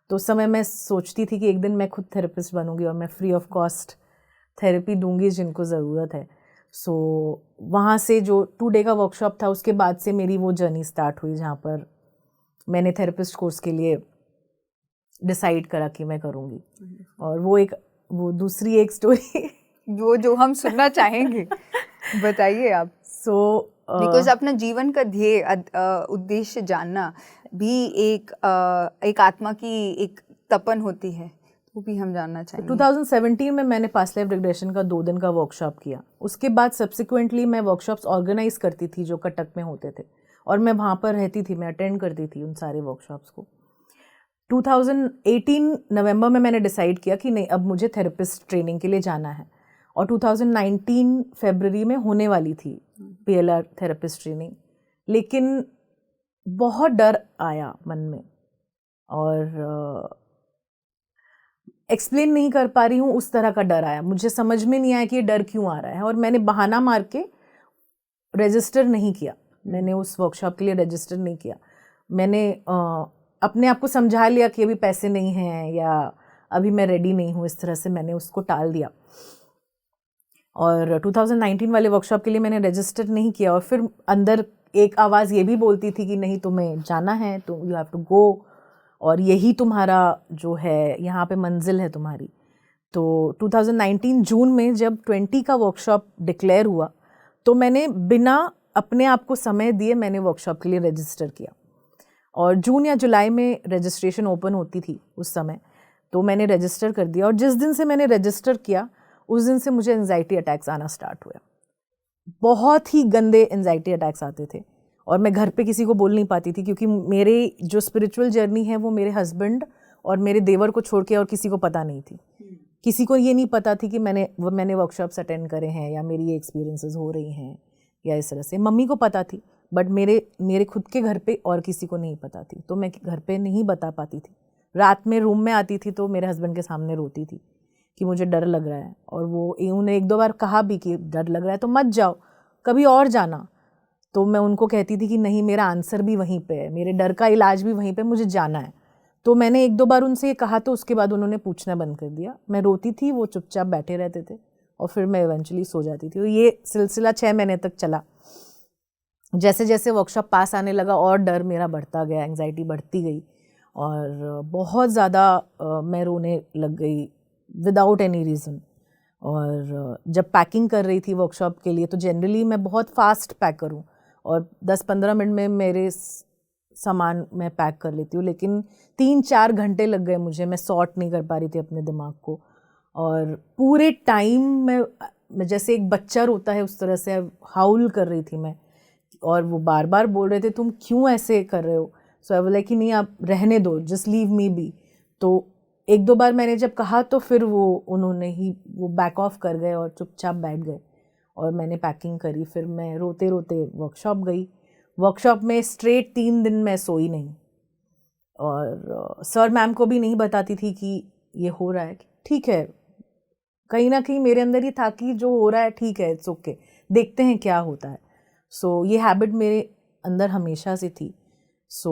तो उस समय मैं सोचती थी कि एक दिन मैं खुद थेरेपिस्ट बनूंगी और मैं फ्री ऑफ कॉस्ट थेरेपी दूंगी जिनको ज़रूरत है। वहाँ से जो 2 डे का वर्कशॉप था, उसके बाद से मेरी वो जर्नी स्टार्ट हुई, जहाँ पर मैंने थेरेपिस्ट कोर्स के लिए डिसाइड करा कि मैं करूँगी। और वो दूसरी एक स्टोरी जो हम सुनना चाहेंगे, बताइए आप। बिकॉज अपना जीवन का ध्येय उद्देश्य जानना भी एक आत्मा की एक तपन होती है, वो भी हम जानना चाहेंगे। 2017 में मैंने पास्ट लाइफ रिग्रेशन का 2 दिन का वर्कशॉप किया। उसके बाद सब्सिक्वेंटली मैं वर्कशॉप्स ऑर्गेनाइज करती थी जो कटक में होते थे, और मैं वहाँ पर रहती थी, मैं अटेंड करती थी उन सारे वर्कशॉप्स को। 2018 नवंबर में मैंने डिसाइड किया कि नहीं, अब मुझे थेरेपिस्ट ट्रेनिंग के लिए जाना है। और 2019 फरवरी में होने वाली थी PLR थेरेपिस्ट ट्रेनिंग, लेकिन बहुत डर आया मन में और एक्सप्लेन नहीं कर पा रही हूँ, उस तरह का डर आया। मुझे समझ में नहीं आया कि ये डर क्यों आ रहा है, और मैंने बहाना मार के रजिस्टर नहीं किया। मैंने उस वर्कशॉप के लिए रजिस्टर नहीं किया। मैंने अपने आप को समझा लिया कि अभी पैसे नहीं हैं या अभी मैं रेडी नहीं हूँ, इस तरह से मैंने उसको टाल दिया। और 2019 वाले वर्कशॉप के लिए मैंने रजिस्टर नहीं किया, और फिर अंदर एक आवाज़ ये भी बोलती थी कि नहीं, तुम्हें जाना है, तो यू हैव टू गो, और यही तुम्हारा जो है यहाँ पे मंजिल है तुम्हारी। तो 2019 जून में जब 20 का वर्कशॉप डिक्लेयर हुआ, तो मैंने बिना अपने आप को समय दिए मैंने वर्कशॉप के लिए रजिस्टर किया। और जून या जुलाई में रजिस्ट्रेशन ओपन होती थी उस समय, तो मैंने रजिस्टर कर दिया। और जिस दिन से मैंने रजिस्टर किया, उस दिन से मुझे एंजाइटी अटैक्स आना स्टार्ट हुआ। बहुत ही गंदे एंजाइटी अटैक्स आते थे, और मैं घर पे किसी को बोल नहीं पाती थी, क्योंकि मेरे जो स्पिरिचुअल जर्नी है वो मेरे हस्बैंड और मेरे देवर को छोड़ के और किसी को पता नहीं थी। किसी को ये नहीं पता थी कि मैंने वर्कशॉप्स अटेंड करे हैं या मेरी ये एक्सपीरियंसेस हो रही हैं या इस तरह से। मम्मी को पता थी, बट मेरे खुद के घर पे और किसी को नहीं पता थी, तो मैं घर पे नहीं बता पाती थी। रात में रूम में आती थी तो मेरे हस्बैंड के सामने रोती थी कि मुझे डर लग रहा है, और वो उन्हें 1-2 बार कहा भी कि डर लग रहा है तो मत जाओ, कभी और जाना। तो मैं उनको कहती थी कि नहीं, मेरा आंसर भी वहीं पे है, मेरे डर का इलाज भी वहीं पे, मुझे जाना है। तो मैंने 1-2 बार उनसे ये कहा, तो उसके बाद उन्होंने पूछना बंद कर दिया। मैं रोती थी, वो चुपचाप बैठे रहते थे और फिर मैं इवेंचुअली सो जाती थी। और ये सिलसिला 6 महीने तक चला। जैसे जैसे वर्कशॉप पास आने लगा और डर मेरा बढ़ता गया, एंग्जाइटी बढ़ती गई और बहुत ज़्यादा मैं रोने लग गई विदाउट एनी रीज़न। और जब पैकिंग कर रही थी वर्कशॉप के लिए, तो जनरली मैं बहुत फास्ट पैक करूँ और 10-15 मिनट में मेरे सामान मैं पैक कर लेती हूँ, लेकिन 3-4 घंटे लग गए मुझे। मैं सॉर्ट नहीं कर पा रही थी अपने दिमाग को और पूरे टाइम मैं जैसे एक बच्चा रोता है उस तरह से हाउल कर रही थी मैं। और वो बार बार बोल रहे थे तुम क्यों ऐसे कर रहे हो। सो आई वाज लाइक कि नहीं, आप रहने दो, जस्ट लीव मी बी। तो 1-2 बार मैंने जब कहा तो फिर वो बैक ऑफ कर गए और चुपचाप बैठ गए और मैंने पैकिंग करी। फिर मैं रोते रोते वर्कशॉप गई। वर्कशॉप में स्ट्रेट 3 दिन मैं सोई नहीं और सर मैम को भी नहीं बताती थी कि ये हो रहा है। ठीक है, कहीं ना कहीं मेरे अंदर ही था कि जो हो रहा है ठीक है, इट्स ओके, देखते हैं क्या होता है। सो ये हैबिट मेरे अंदर हमेशा से थी। सो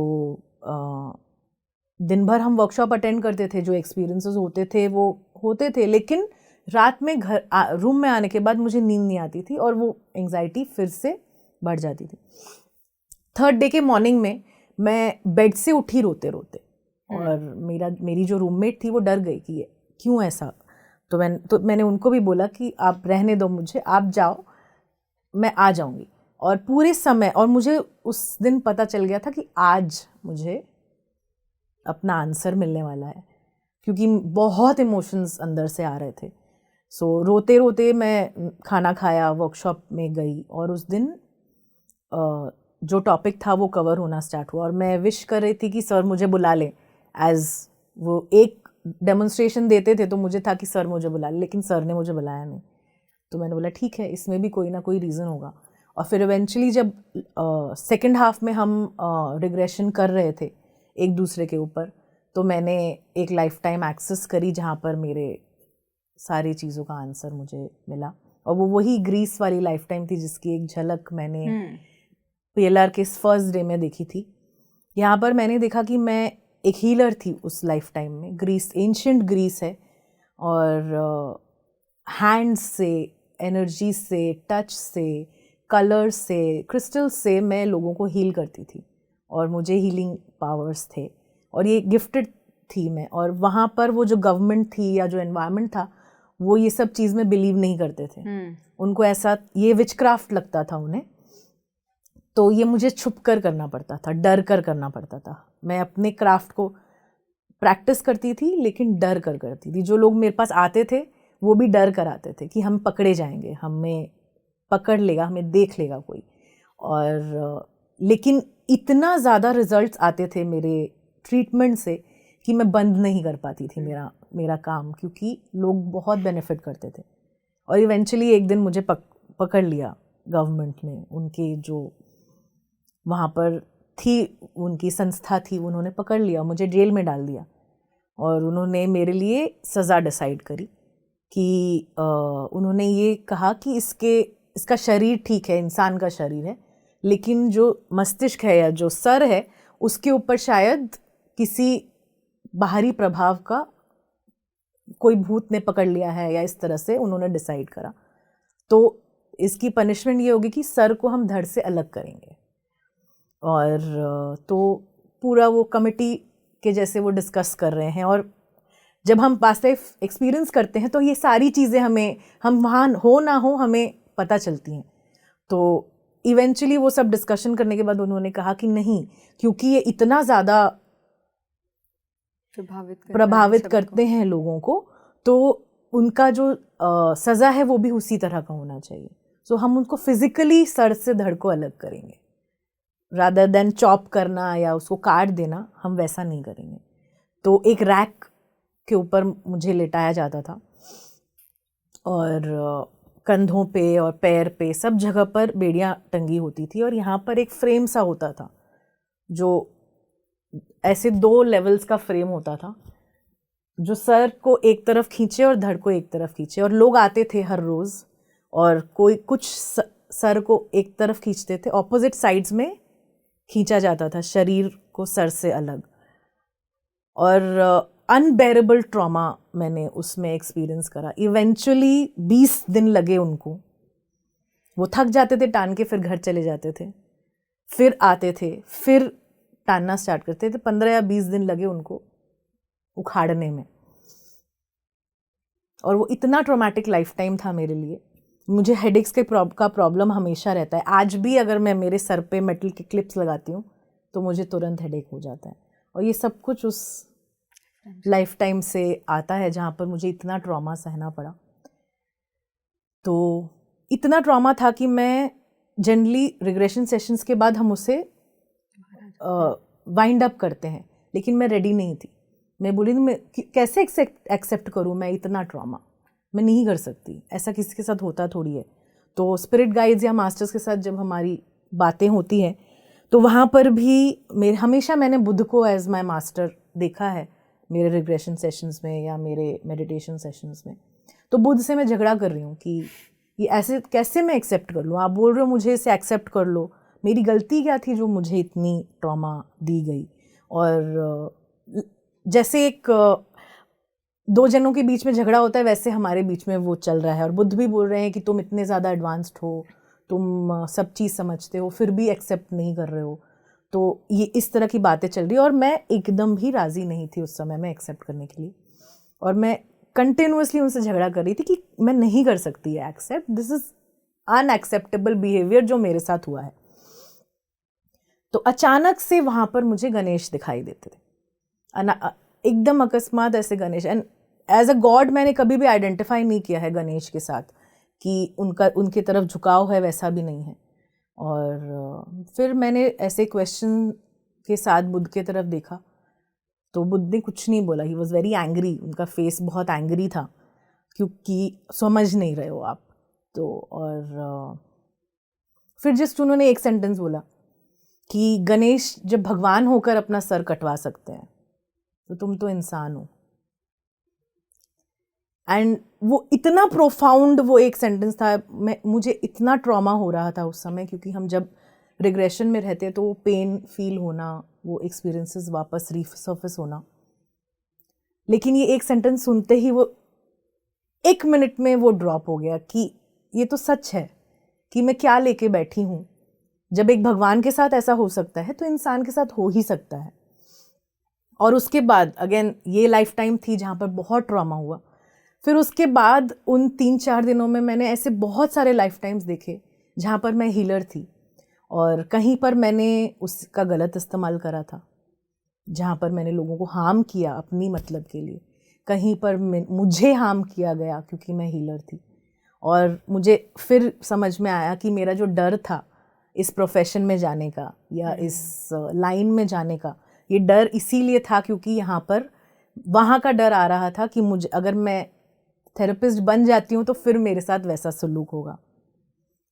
दिन भर हम वर्कशॉप अटेंड करते थे, जो एक्सपीरियंसेस होते थे वो होते थे, लेकिन रात में रूम में आने के बाद मुझे नींद नहीं आती थी और वो एंग्जाइटी फिर से बढ़ जाती थी। 3rd डे के मॉर्निंग में मैं बेड से उठी रोते रोते और मेरी जो रूममेट थी वो डर गई कि क्यों ऐसा। तो मैंने उनको भी बोला कि आप रहने दो मुझे, आप जाओ, मैं आ जाऊंगी। और पूरे समय, और मुझे उस दिन पता चल गया था कि आज मुझे अपना आंसर मिलने वाला है, क्योंकि बहुत इमोशंस अंदर से आ रहे थे। सो रोते रोते मैं खाना खाया, वर्कशॉप में गई और उस दिन जो टॉपिक था वो कवर होना स्टार्ट हुआ और मैं विश कर रही थी कि सर मुझे बुला लें। एज वो एक डेमोन्स्ट्रेशन देते थे तो मुझे था कि सर मुझे बुला लें, लेकिन सर ने मुझे बुलाया नहीं। तो मैंने बोला ठीक है, इसमें भी कोई ना कोई रीज़न होगा। और फिर इवेंचुअली जब सेकेंड हाफ में हम रिग्रेशन कर रहे थे एक दूसरे के ऊपर, तो मैंने एक लाइफ टाइम एक्सेस करी जहाँ पर मेरे सारी चीज़ों का आंसर मुझे मिला। और वो वही ग्रीस वाली लाइफ टाइम थी जिसकी एक झलक मैंने PLR के फर्स्ट डे में देखी थी। यहाँ पर मैंने देखा कि मैं एक हीलर थी उस लाइफ टाइम में। ग्रीस एंशिएंट ग्रीस है और हैंड्स से, एनर्जी से, टच से, कलर्स से, क्रिस्टल्स से मैं लोगों को हील करती थी और मुझे हीलिंग पावर्स थे और ये गिफ्टेड थी मैं। और वहाँ पर वो जो गवर्नमेंट थी या जो एनवायरनमेंट था वो ये सब चीज़ में बिलीव नहीं करते थे। उनको ऐसा ये विचक्राफ्ट लगता था उन्हें। तो ये मुझे छुप कर करना पड़ता था, डर कर करना पड़ता था। मैं अपने क्राफ्ट को प्रैक्टिस करती थी लेकिन डर कर करती थी। जो लोग मेरे पास आते थे वो भी डर कर आते थे कि हम पकड़े जाएंगे, हमें पकड़ लेगा, हमें देख लेगा कोई। और लेकिन इतना ज़्यादा रिजल्ट्स आते थे मेरे ट्रीटमेंट से कि मैं बंद नहीं कर पाती थी मेरा काम, क्योंकि लोग बहुत बेनिफिट करते थे। और इवेंचुअली एक दिन मुझे पकड़ लिया गवर्नमेंट ने, उनके जो वहाँ पर थी उनकी संस्था थी, उन्होंने पकड़ लिया, मुझे जेल में डाल दिया। और उन्होंने मेरे लिए सज़ा डिसाइड करी कि उन्होंने ये कहा कि इसका शरीर ठीक है, इंसान का शरीर है, लेकिन जो मस्तिष्क है या जो सर है उसके ऊपर शायद किसी बाहरी प्रभाव का कोई भूत ने पकड़ लिया है, या इस तरह से उन्होंने डिसाइड करा। तो इसकी पनिशमेंट ये होगी कि सर को हम धड़ से अलग करेंगे। और तो पूरा वो कमेटी के जैसे वो डिस्कस कर रहे हैं। और जब हम पास्ट लाइफ एक्सपीरियंस करते हैं तो ये सारी चीज़ें हम वहाँ हो ना हो हमें पता चलती हैं। तो इवेंचुअली वो सब डिस्कशन करने के बाद उन्होंने कहा कि नहीं, क्योंकि ये इतना ज़्यादा प्रभावित करते हैं लोगों को, तो उनका जो सज़ा है वो भी उसी तरह का होना चाहिए। सो हम उनको फिजिकली सर से धड़ को अलग करेंगे, रादर देन चॉप करना या उसको काट देना, हम वैसा नहीं करेंगे। तो एक रैक के ऊपर मुझे लेटाया जाता था और कंधों पे और पैर पे सब जगह पर बेड़ियाँ टंगी होती थी। और यहाँ पर एक फ्रेम सा होता था, जो ऐसे 2 लेवल्स का फ्रेम होता था, जो सर को एक तरफ खींचे और धड़ को एक तरफ खींचे। और लोग आते थे हर रोज़ और कोई कुछ सर को एक तरफ खींचते थे, ऑपोजिट साइड्स में खींचा जाता था शरीर को सर से अलग, और अनबेरेबल ट्रॉमा मैंने उसमें एक्सपीरियंस करा। इवेंचुअली 20 दिन लगे उनको, वो थक जाते थे टान के, फिर घर चले जाते थे, फिर आते थे, फिर टानना स्टार्ट करते थे। 15 या 20 दिन लगे उनको उखाड़ने में, और वो इतना ट्रॉमेटिक लाइफ टाइम था मेरे लिए। मुझे हेडेक्स का प्रॉब्लम हमेशा रहता है। आज भी अगर मैं मेरे सर पे मेटल के क्लिप्स लगाती हूँ तो मुझे तुरंत हेडेक हो जाता है, और ये सब कुछ उस लाइफ टाइम से आता है जहाँ पर मुझे इतना ट्रॉमा सहना पड़ा। तो इतना ट्रॉमा था कि मैं जनरली रिग्रेशन सेशंस के बाद हम उसे वाइंड अप करते हैं, लेकिन मैं रेडी नहीं थी। मैं बोली मैं कैसे एक्सेप्ट करूँ मैं इतना ट्रॉमा, मैं नहीं कर सकती, ऐसा किसी के साथ होता थोड़ी है। तो स्पिरिट गाइड्स या मास्टर्स के साथ जब हमारी बातें होती हैं तो वहाँ पर भी हमेशा मैंने बुद्ध को एज माय मास्टर देखा है मेरे रिग्रेशन सेशंस में या मेरे मेडिटेशन सेशंस में। तो बुद्ध से मैं झगड़ा कर रही हूँ कि ये ऐसे कैसे मैं एक्सेप्ट कर लूँ, आप बोल रहे हो मुझे इसे एक्सेप्ट कर लो, मेरी गलती क्या थी जो मुझे इतनी ट्रॉमा दी गई। और जैसे एक दो जनों के बीच में झगड़ा होता है वैसे हमारे बीच में वो चल रहा है, और बुद्ध भी बोल रहे हैं कि तुम इतने ज़्यादा एडवांस्ड हो, तुम सब चीज़ समझते हो, फिर भी एक्सेप्ट नहीं कर रहे हो। तो ये इस तरह की बातें चल रही, और मैं एकदम भी राज़ी नहीं थी उस समय में एक्सेप्ट करने के लिए, और मैं कंटिन्यूअसली उनसे झगड़ा कर रही थी कि मैं नहीं कर सकती है accept, this is unacceptable behaviour जो मेरे साथ हुआ है। तो अचानक से वहाँ पर मुझे गणेश दिखाई देते थे, एकदम अकस्मात ऐसे Ganesh. And as a god मैंने कभी भी आइडेंटिफाई नहीं किया है गणेश के साथ कि उनकी तरफ झुकाव है, वैसा भी नहीं है। और फिर मैंने ऐसे क्वेश्चन के साथ बुद्ध की तरफ देखा तो बुद्ध ने कुछ नहीं बोला, ही वॉज वेरी एंग्री, उनका फेस बहुत एंग्री था क्योंकि समझ नहीं रहे हो आप। तो और फिर जस्ट उन्होंने एक सेंटेंस बोला कि गणेश जब भगवान होकर अपना सर कटवा सकते हैं तो तुम तो इंसान हो। एंड वो इतना प्रोफाउंड वो एक सेंटेंस था, मुझे इतना ट्रॉमा हो रहा था उस समय, क्योंकि हम जब रिग्रेशन में रहते हैं तो वो पेन फील होना, वो एक्सपीरियंसेस वापस रीसर्फेस होना। लेकिन ये एक सेंटेंस सुनते ही वो 1 मिनट में वो ड्रॉप हो गया कि ये तो सच है कि मैं क्या लेके बैठी हूँ। जब एक भगवान के साथ ऐसा हो सकता है तो इंसान के साथ हो ही सकता है। और उसके बाद अगेन ये लाइफ टाइम थी जहाँ पर बहुत ट्रॉमा हुआ। फिर उसके बाद उन 3-4 दिनों में मैंने ऐसे बहुत सारे लाइफ टाइम्स देखे जहाँ पर मैं हीलर थी, और कहीं पर मैंने उसका गलत इस्तेमाल करा था, जहाँ पर मैंने लोगों को हार्म किया अपनी मतलब के लिए, कहीं पर मुझे हार्म किया गया क्योंकि मैं हीलर थी। और मुझे फिर समझ में आया कि मेरा जो डर था इस प्रोफेशन में जाने का या इस लाइन में जाने का, ये डर इसीलिए था क्योंकि यहाँ पर वहाँ का डर आ रहा था कि मुझे अगर मैं थेरेपिस्ट बन जाती हूँ तो फिर मेरे साथ वैसा सलूक होगा,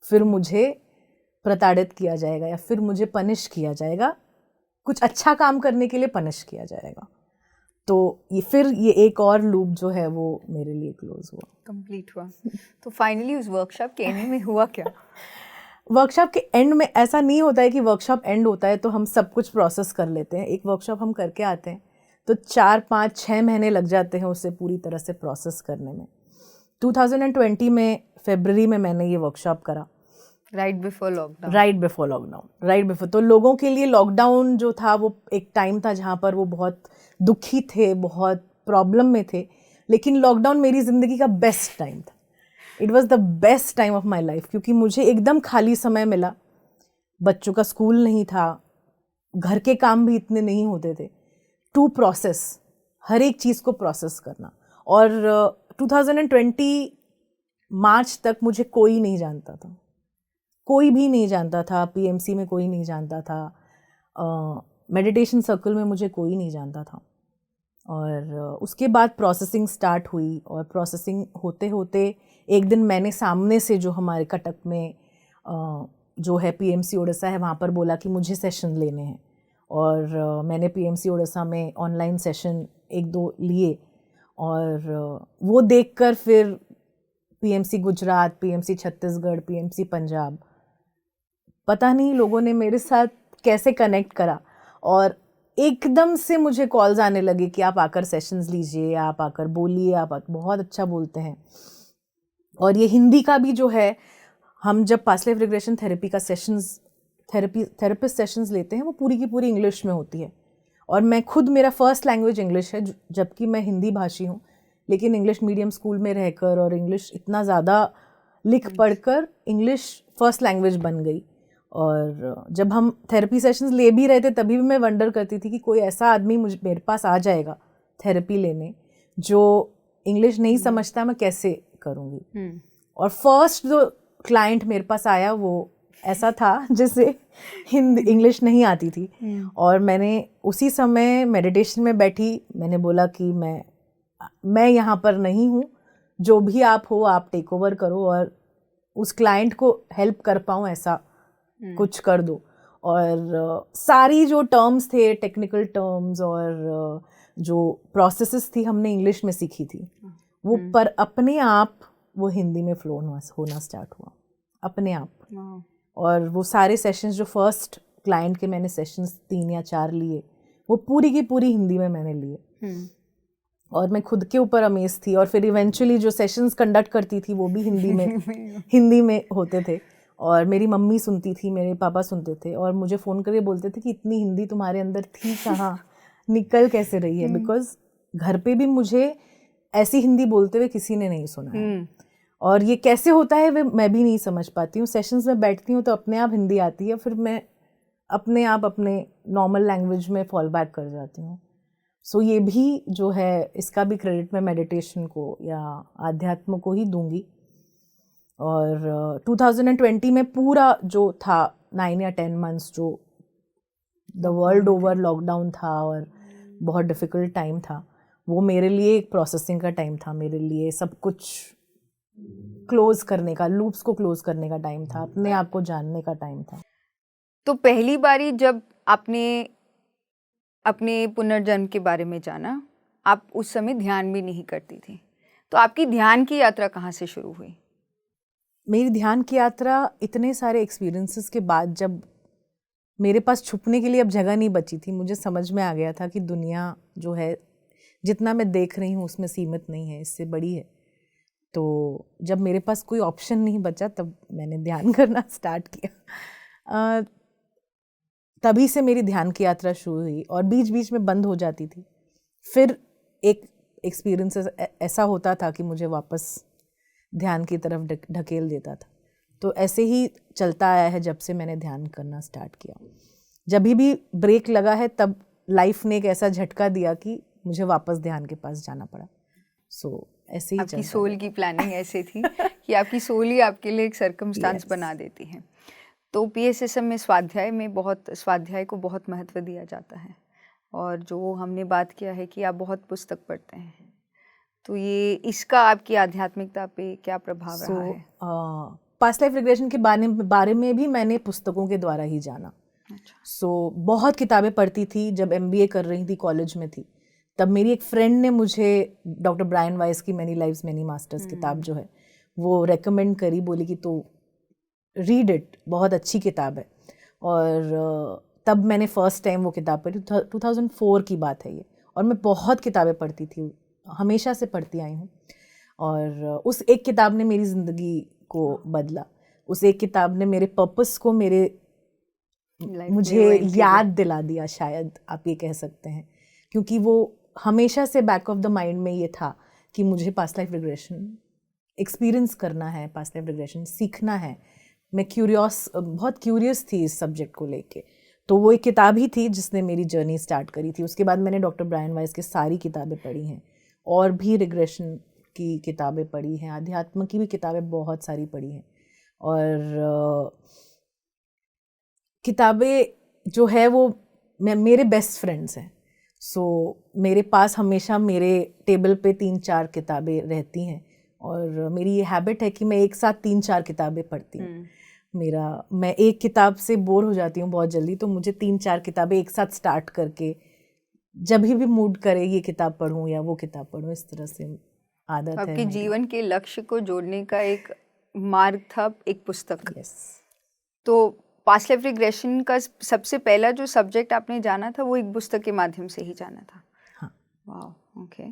फिर मुझे प्रताड़ित किया जाएगा या फिर मुझे पनिश किया जाएगा, कुछ अच्छा काम करने के लिए पनिश किया जाएगा। तो ये एक और लूप जो है वो मेरे लिए क्लोज हुआ, कंप्लीट हुआ। तो फाइनली उस वर्कशॉप के एंड में हुआ क्या? वर्कशॉप के एंड में ऐसा नहीं होता है कि वर्कशॉप एंड होता है तो हम सब कुछ प्रोसेस कर लेते हैं। एक वर्कशॉप हम करके आते हैं तो 4-5-6 महीने लग जाते हैं उसे पूरी तरह से प्रोसेस करने में। 2020 में फरवरी में मैंने ये वर्कशॉप करा, राइट बिफोर लॉकडाउन। तो लोगों के लिए लॉकडाउन जो था वो एक टाइम था जहाँ पर वो बहुत दुखी थे, बहुत प्रॉब्लम में थे, लेकिन लॉकडाउन मेरी ज़िंदगी का बेस्ट टाइम था। It was the best time of my life, क्योंकि मुझे एकदम खाली समय मिला, बच्चों का स्कूल नहीं था, घर के काम भी इतने नहीं होते थे, टू प्रोसेस हर एक चीज़ को प्रोसेस करना। और 2020 मार्च तक मुझे कोई नहीं जानता था, कोई भी नहीं जानता था, पीएमसी में कोई नहीं जानता था, मेडिटेशन सर्कल में मुझे कोई नहीं जानता था। और उसके बाद प्रोसेसिंग स्टार्ट हुई, और प्रोसेसिंग होते होते एक दिन मैंने सामने से जो हमारे कटक में जो है पीएमसी ओडिशा है वहाँ पर बोला कि मुझे सेशन लेने हैं, और मैंने पीएमसी ओडिशा में ऑनलाइन सेशन 1-2 लिए, और वो देखकर फिर PMC Gujarat, PMC Chhattisgarh, PMC Punjab, पता नहीं लोगों ने मेरे साथ कैसे कनेक्ट करा, और एकदम से मुझे कॉल्स आने लगे कि आप आकर सेशंस लीजिए, आप आकर बोलिए, आप बहुत अच्छा बोलते हैं। और ये हिंदी का भी जो है, हम जब पास्ट लाइफ रिग्रेशन थेरेपी का सेशंस, थेरेपिस्ट सेशंस लेते हैं, वो पूरी की पूरी इंग्लिश में होती है। और मैं खुद, मेरा फर्स्ट लैंग्वेज इंग्लिश है, जबकि मैं हिंदी भाषी हूँ, लेकिन इंग्लिश मीडियम स्कूल में रहकर और इंग्लिश इतना ज़्यादा लिख पढ़कर इंग्लिश फर्स्ट लैंग्वेज बन गई। और जब हम थेरेपी सेशंस ले भी रहे थे, तभी भी मैं वंडर करती थी कि कोई ऐसा आदमी मेरे पास आ जाएगा थेरेपी लेने जो इंग्लिश नहीं समझता, मैं कैसे करूँगी। और फर्स्ट जो क्लाइंट मेरे पास आया वो ऐसा था जिसे हिंदी इंग्लिश नहीं आती थी। और मैंने उसी समय मेडिटेशन में बैठी, मैंने बोला कि मैं यहाँ पर नहीं हूँ, जो भी आप हो आप टेक ओवर करो और उस क्लाइंट को हेल्प कर पाऊँ ऐसा कुछ कर दो। और सारी जो टर्म्स थे, टेक्निकल टर्म्स और जो प्रोसेसेस थी, हमने इंग्लिश में सीखी थी वो, पर अपने आप वो हिंदी में फ्लो होना स्टार्ट हुआ अपने आप। और वो सारे सेशंस जो फर्स्ट क्लाइंट के मैंने सेशंस 3 या 4 लिए, वो पूरी की पूरी हिंदी में मैंने लिए। और मैं खुद के ऊपर अमेज थी। और फिर इवेंचुअली जो सेशंस कंडक्ट करती थी वो भी हिंदी में होते थे। और मेरी मम्मी सुनती थी, मेरे पापा सुनते थे, और मुझे फ़ोन करके बोलते थे कि इतनी हिंदी तुम्हारे अंदर थी कहाँ, निकल कैसे रही है। बिकॉज घर पे भी मुझे ऐसी हिंदी बोलते हुए किसी ने नहीं सुना है। और ये कैसे होता है मैं भी नहीं समझ पाती हूँ। सेशंस में बैठती हूँ तो अपने आप हिंदी आती है, फिर मैं अपने आप अपने नॉर्मल लैंग्वेज में फॉल बैक कर जाती हूँ। सो ये भी जो है, इसका भी क्रेडिट मैं मेडिटेशन को या आध्यात्म को ही दूंगी। और 2020 में पूरा जो था 9 या 10 मंथ्स जो द वर्ल्ड ओवर लॉकडाउन था और बहुत डिफ़िकल्ट टाइम था, वो मेरे लिए एक प्रोसेसिंग का टाइम था, मेरे लिए सब कुछ क्लोज करने का, लूप्स को क्लोज करने का टाइम था, अपने आप को जानने का टाइम था। तो पहली बारी जब आपने अपने पुनर्जन्म के बारे में जाना, आप उस समय ध्यान भी नहीं करती थी, तो आपकी ध्यान की यात्रा कहाँ से शुरू हुई? मेरी ध्यान की यात्रा इतने सारे एक्सपीरियंसेस के बाद, जब मेरे पास छुपने के लिए अब जगह नहीं बची थी, मुझे समझ में आ गया था कि दुनिया जो है, जितना मैं देख रही हूँ उसमें सीमित नहीं है, इससे बड़ी है। तो जब मेरे पास कोई ऑप्शन नहीं बचा, तब मैंने ध्यान करना स्टार्ट किया। तभी से मेरी ध्यान की यात्रा शुरू हुई, और बीच बीच में बंद हो जाती थी। फिर एक एक्सपीरियंस ऐसा होता था कि मुझे वापस ध्यान की तरफ ढकेल देता था। तो ऐसे ही चलता आया है जब से मैंने ध्यान करना स्टार्ट किया। जब भी ब्रेक लगा है, तब लाइफ ने एक ऐसा झटका दिया कि मुझे वापस ध्यान के पास जाना पड़ा। सो ऐसे ही आपकी सोल की प्लानिंग ऐसे थी कि आपकी सोल ही आपके लिए एक सर्कमस्टांस बना देती है। तो PSSM में स्वाध्याय को बहुत महत्व दिया जाता है, और जो हमने बात किया है कि आप बहुत पुस्तक पढ़ते हैं, तो ये इसका आपकी आध्यात्मिकता पे क्या प्रभाव रहा है? पास्ट लाइफ रिग्रेशन के बारे में भी मैंने पुस्तकों के द्वारा ही जाना। अच्छा। बहुत किताबें पढ़ती थी। जब MBA कर रही थी, कॉलेज में थी, तब मेरी एक फ्रेंड ने मुझे डॉक्टर ब्रायन वाइस की मैनी लाइव्स मैनी मास्टर्स किताब जो है वो रेकमेंड करी, बोली कि तो रीड इट, बहुत अच्छी किताब है। और तब मैंने फर्स्ट टाइम वो किताब पढ़ी। 2004 की बात है ये। और मैं बहुत किताबें पढ़ती थी, हमेशा से पढ़ती आई हूँ। और उस एक किताब ने मेरी ज़िंदगी को बदला। उस एक किताब ने मेरे पर्पस को मुझे याद दिला दिया, शायद आप ये कह सकते हैं। क्योंकि वो हमेशा से बैक ऑफ द माइंड में ये था कि मुझे पास्ट लाइफ रिग्रेशन एक्सपीरियंस करना है, पास्ट लाइफ रिग्रेशन सीखना है। मैं बहुत क्यूरियस थी इस सब्जेक्ट को लेके। तो वो एक किताब ही थी जिसने मेरी जर्नी स्टार्ट करी थी। उसके बाद मैंने डॉक्टर ब्रायन वाइस की सारी किताबें पढ़ी हैं, और भी रिग्रेशन की किताबें पढ़ी हैं, अध्यात्म की भी किताबें बहुत सारी पढ़ी हैं। और किताबें जो है वो मेरे बेस्ट फ्रेंड्स हैं। मेरे पास हमेशा मेरे टेबल पे 3-4 किताबें रहती हैं, और मेरी ये हैबिट है कि मैं एक साथ 3-4 किताबें पढ़ती हूँ। मैं एक किताब से बोर हो जाती हूँ बहुत जल्दी, तो मुझे 3-4 किताबें एक साथ स्टार्ट करके, जब भी मूड करे ये किताब पढूं या वो किताब पढूं, इस तरह से आदत है। आपके जीवन के लक्ष्य को जोड़ने का एक मार्ग था एक पुस्तक। Yes. तो पास्ट लाइफ रिग्रेशन का सबसे पहला जो सब्जेक्ट आपने जाना था वो एक पुस्तक के माध्यम से ही जाना था? हाँ। वाह, ओके।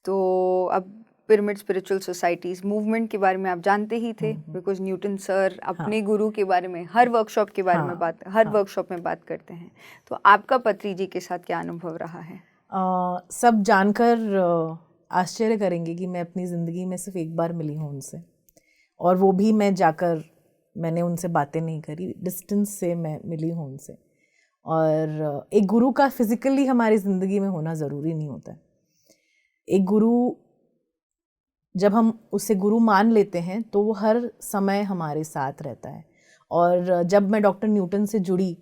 तो अब पिरामिड स्पिरिचुअल सोसाइटीज मूवमेंट के बारे में आप जानते ही थे, बिकॉज न्यूटन सर अपने गुरु के बारे में हर वर्कशॉप के बारे में वर्कशॉप में बात करते हैं। तो आपका पत्री जी के साथ क्या अनुभव रहा है? सब जानकर आश्चर्य करेंगे कि मैं अपनी ज़िंदगी में सिर्फ एक बार मिली हूँ उनसे, और वो भी मैंने उनसे बातें नहीं करी, डिस्टेंस से मैं मिली हूँ उनसे। और एक गुरु का फिज़िकली हमारी ज़िंदगी में होना ज़रूरी नहीं होता है। एक गुरु, जब हम उसे गुरु मान लेते हैं तो वो हर समय हमारे साथ रहता है। और जब मैं डॉक्टर न्यूटन से जुड़ी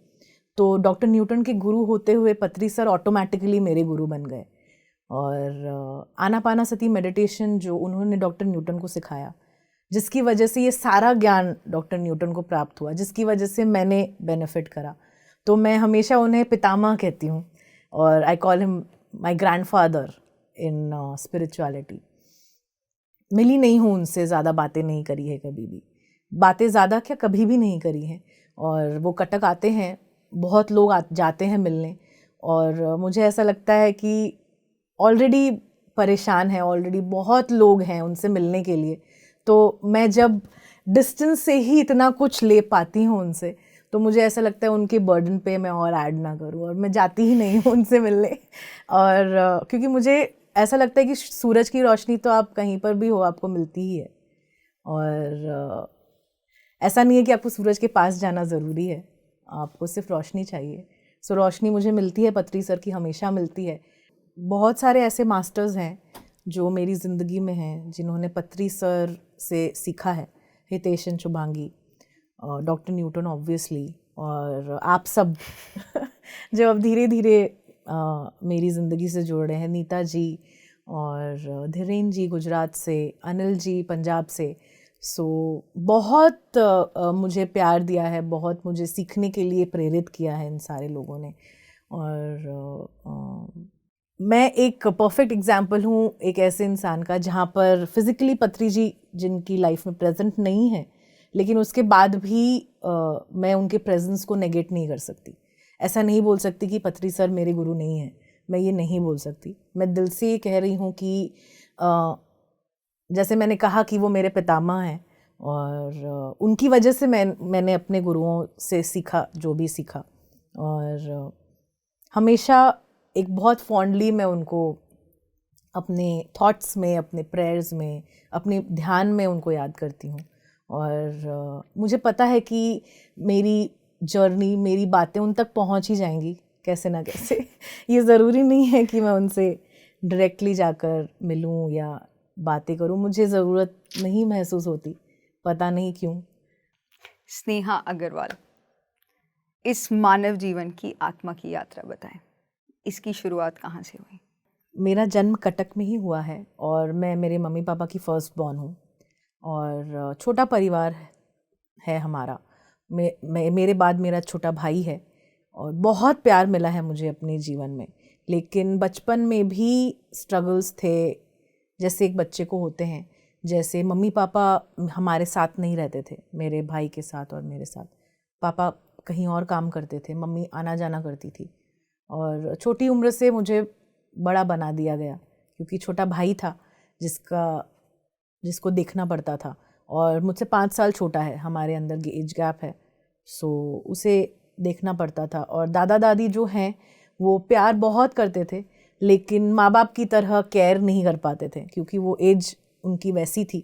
तो डॉक्टर न्यूटन के गुरु होते हुए पत्री सर ऑटोमेटिकली मेरे गुरु बन गए। और आनापानासती मेडिटेशन जो उन्होंने डॉक्टर न्यूटन को सिखाया, जिसकी वजह से ये सारा ज्ञान डॉक्टर न्यूटन को प्राप्त हुआ, जिसकी वजह से मैंने बेनिफिट करा, तो मैं हमेशा उन्हें पितामह कहती हूँ। और I call him my grandfather in spirituality. मिली नहीं हूँ उनसे, ज़्यादा बातें नहीं करी है कभी भी, बातें ज़्यादा क्या कभी भी नहीं करी हैं। और वो कटक आते हैं, बहुत लोग जाते हैं मिलने, और मुझे ऐसा लगता है कि ऑलरेडी परेशान है, ऑलरेडी बहुत लोग हैं उनसे मिलने के लिए। तो मैं जब डिस्टेंस से ही इतना कुछ ले पाती हूँ उनसे, तो मुझे ऐसा लगता है उनके बर्डन पे मैं और ऐड ना करूँ, और मैं जाती ही नहीं हूँ उनसे मिलने। और क्योंकि मुझे ऐसा लगता है कि सूरज की रोशनी तो आप कहीं पर भी हो आपको मिलती ही है। और ऐसा नहीं है कि आपको सूरज के पास जाना ज़रूरी है, आपको सिर्फ रोशनी चाहिए। सो रोशनी मुझे मिलती है, पत्री सर की हमेशा मिलती है। बहुत सारे ऐसे मास्टर्स हैं जो मेरी ज़िंदगी में हैं, जिन्होंने पत्री सर से सीखा है। हितेशन शुभांगी, डॉक्टर न्यूटन ऑब्वियसली, और आप सब जो अब धीरे धीरे मेरी ज़िंदगी से जुड़ रहे हैं, नीता जी और धीरेन जी गुजरात से, अनिल जी पंजाब से। सो बहुत मुझे प्यार दिया है, बहुत मुझे सीखने के लिए प्रेरित किया है इन सारे लोगों ने। और मैं एक परफेक्ट एग्जाम्पल हूँ एक ऐसे इंसान का जहाँ पर फिज़िकली पत्री जी जिनकी लाइफ में प्रेजेंट नहीं है, लेकिन उसके बाद भी मैं उनके प्रेजेंस को नेगेट नहीं कर सकती। ऐसा नहीं बोल सकती कि पत्री सर मेरे गुरु नहीं हैं, मैं ये नहीं बोल सकती। मैं दिल से ये कह रही हूँ कि जैसे मैंने कहा कि वो मेरे पितामह हैं, और उनकी वजह से मैंने अपने गुरुओं से सीखा जो भी सीखा। और हमेशा एक बहुत फॉन्डली मैं उनको अपने थॉट्स में, अपने प्रेयर्स में, अपने ध्यान में उनको याद करती हूँ। और मुझे पता है कि मेरी जर्नी, मेरी बातें उन तक पहुँच ही जाएंगी कैसे ना कैसे। ये ज़रूरी नहीं है कि मैं उनसे डायरेक्टली जाकर मिलूँ या बातें करूँ, मुझे ज़रूरत नहीं महसूस होती, पता नहीं क्यों। स्नेहा अग्रवाल, इस मानव जीवन की आत्मा की यात्रा बताएं, इसकी शुरुआत कहाँ से हुई? मेरा जन्म कटक में ही हुआ है, और मैं मेरे मम्मी पापा की फर्स्ट बॉर्न हूँ, और छोटा परिवार है हमारा। मेरे बाद मेरा छोटा भाई है, और बहुत प्यार मिला है मुझे अपने जीवन में। लेकिन बचपन में भी स्ट्रगल्स थे, जैसे एक बच्चे को होते हैं। जैसे मम्मी पापा हमारे साथ नहीं रहते थे, मेरे भाई के साथ और मेरे साथ। पापा कहीं और काम करते थे, मम्मी आना जाना करती थी, और छोटी उम्र से मुझे बड़ा बना दिया गया, क्योंकि छोटा भाई था जिसको देखना पड़ता था, और मुझसे 5 साल छोटा है, हमारे अंदर एज गैप है। सो उसे देखना पड़ता था। और दादा दादी जो हैं वो प्यार बहुत करते थे, लेकिन माँ बाप की तरह केयर नहीं कर पाते थे, क्योंकि वो एज उनकी वैसी थी।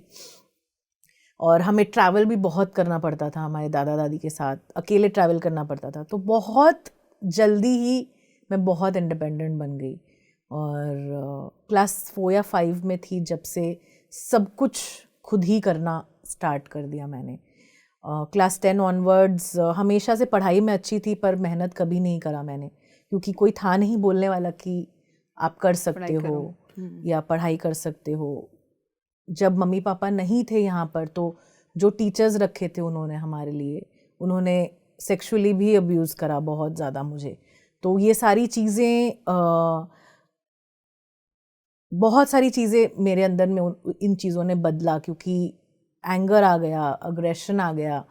और हमें ट्रैवल भी बहुत करना पड़ता था हमारे दादा दादी के साथ, अकेले ट्रैवल करना पड़ता था। तो बहुत जल्दी ही मैं बहुत इंडिपेंडेंट बन गई। और क्लास 4 या 5 में थी जब से सब कुछ खुद ही करना स्टार्ट कर दिया मैंने। क्लास 10 ऑनवर्ड्स हमेशा से पढ़ाई में अच्छी थी, पर मेहनत कभी नहीं करा मैंने, क्योंकि कोई था नहीं बोलने वाला कि आप कर सकते हो या पढ़ाई कर सकते हो। जब मम्मी पापा नहीं थे यहाँ पर, तो जो टीचर्स रखे थे उन्होंने हमारे लिए, उन्होंने सेक्सुअली भी अब्यूज़ करा बहुत ज़्यादा मुझे। तो ये सारी चीज़ें, बहुत सारी चीज़ें मेरे अंदर में इन चीज़ों ने बदला, क्योंकि एंगर आ गया, अग्रेशन आ गया,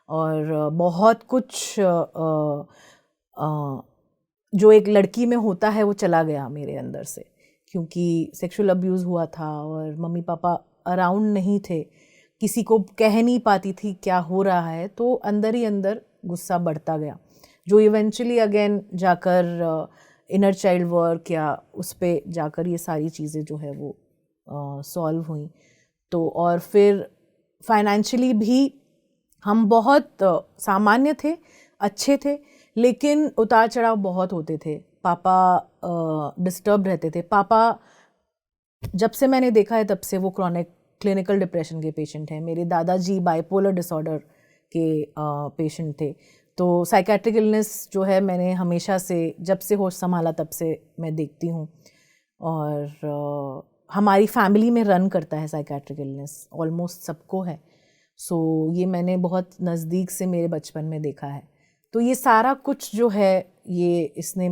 और बहुत कुछ जो एक लड़की में होता है वो चला गया मेरे अंदर से, क्योंकि सेक्सुअल अब्यूज़ हुआ था और मम्मी पापा अराउंड नहीं थे, किसी को कह नहीं पाती थी क्या हो रहा है, तो अंदर ही अंदर गुस्सा बढ़ता गया, जो इवेंचुअली अगेन जाकर इनर चाइल्ड वर्क या उस पे जाकर ये सारी चीज़ें जो है वो सॉल्व हुई। तो और फिर फाइनेंशियली भी हम बहुत सामान्य थे, अच्छे थे, लेकिन उतार चढ़ाव बहुत होते थे। पापा डिस्टर्ब रहते थे। पापा जब से मैंने देखा है तब से वो क्रॉनिक क्लिनिकल डिप्रेशन के पेशेंट हैं। मेरे दादाजी बाइपोलर डिसऑर्डर के पेशेंट थे। तो साइकेट्रिक इलनेस जो है मैंने हमेशा से, जब से होश संभाला तब से मैं देखती हूँ, और हमारी फैमिली में रन करता है साइकेट्रिक इलनेस, ऑलमोस्ट सबको है। सो ये मैंने बहुत नज़दीक से मेरे बचपन में देखा है। तो ये सारा कुछ जो है ये इसने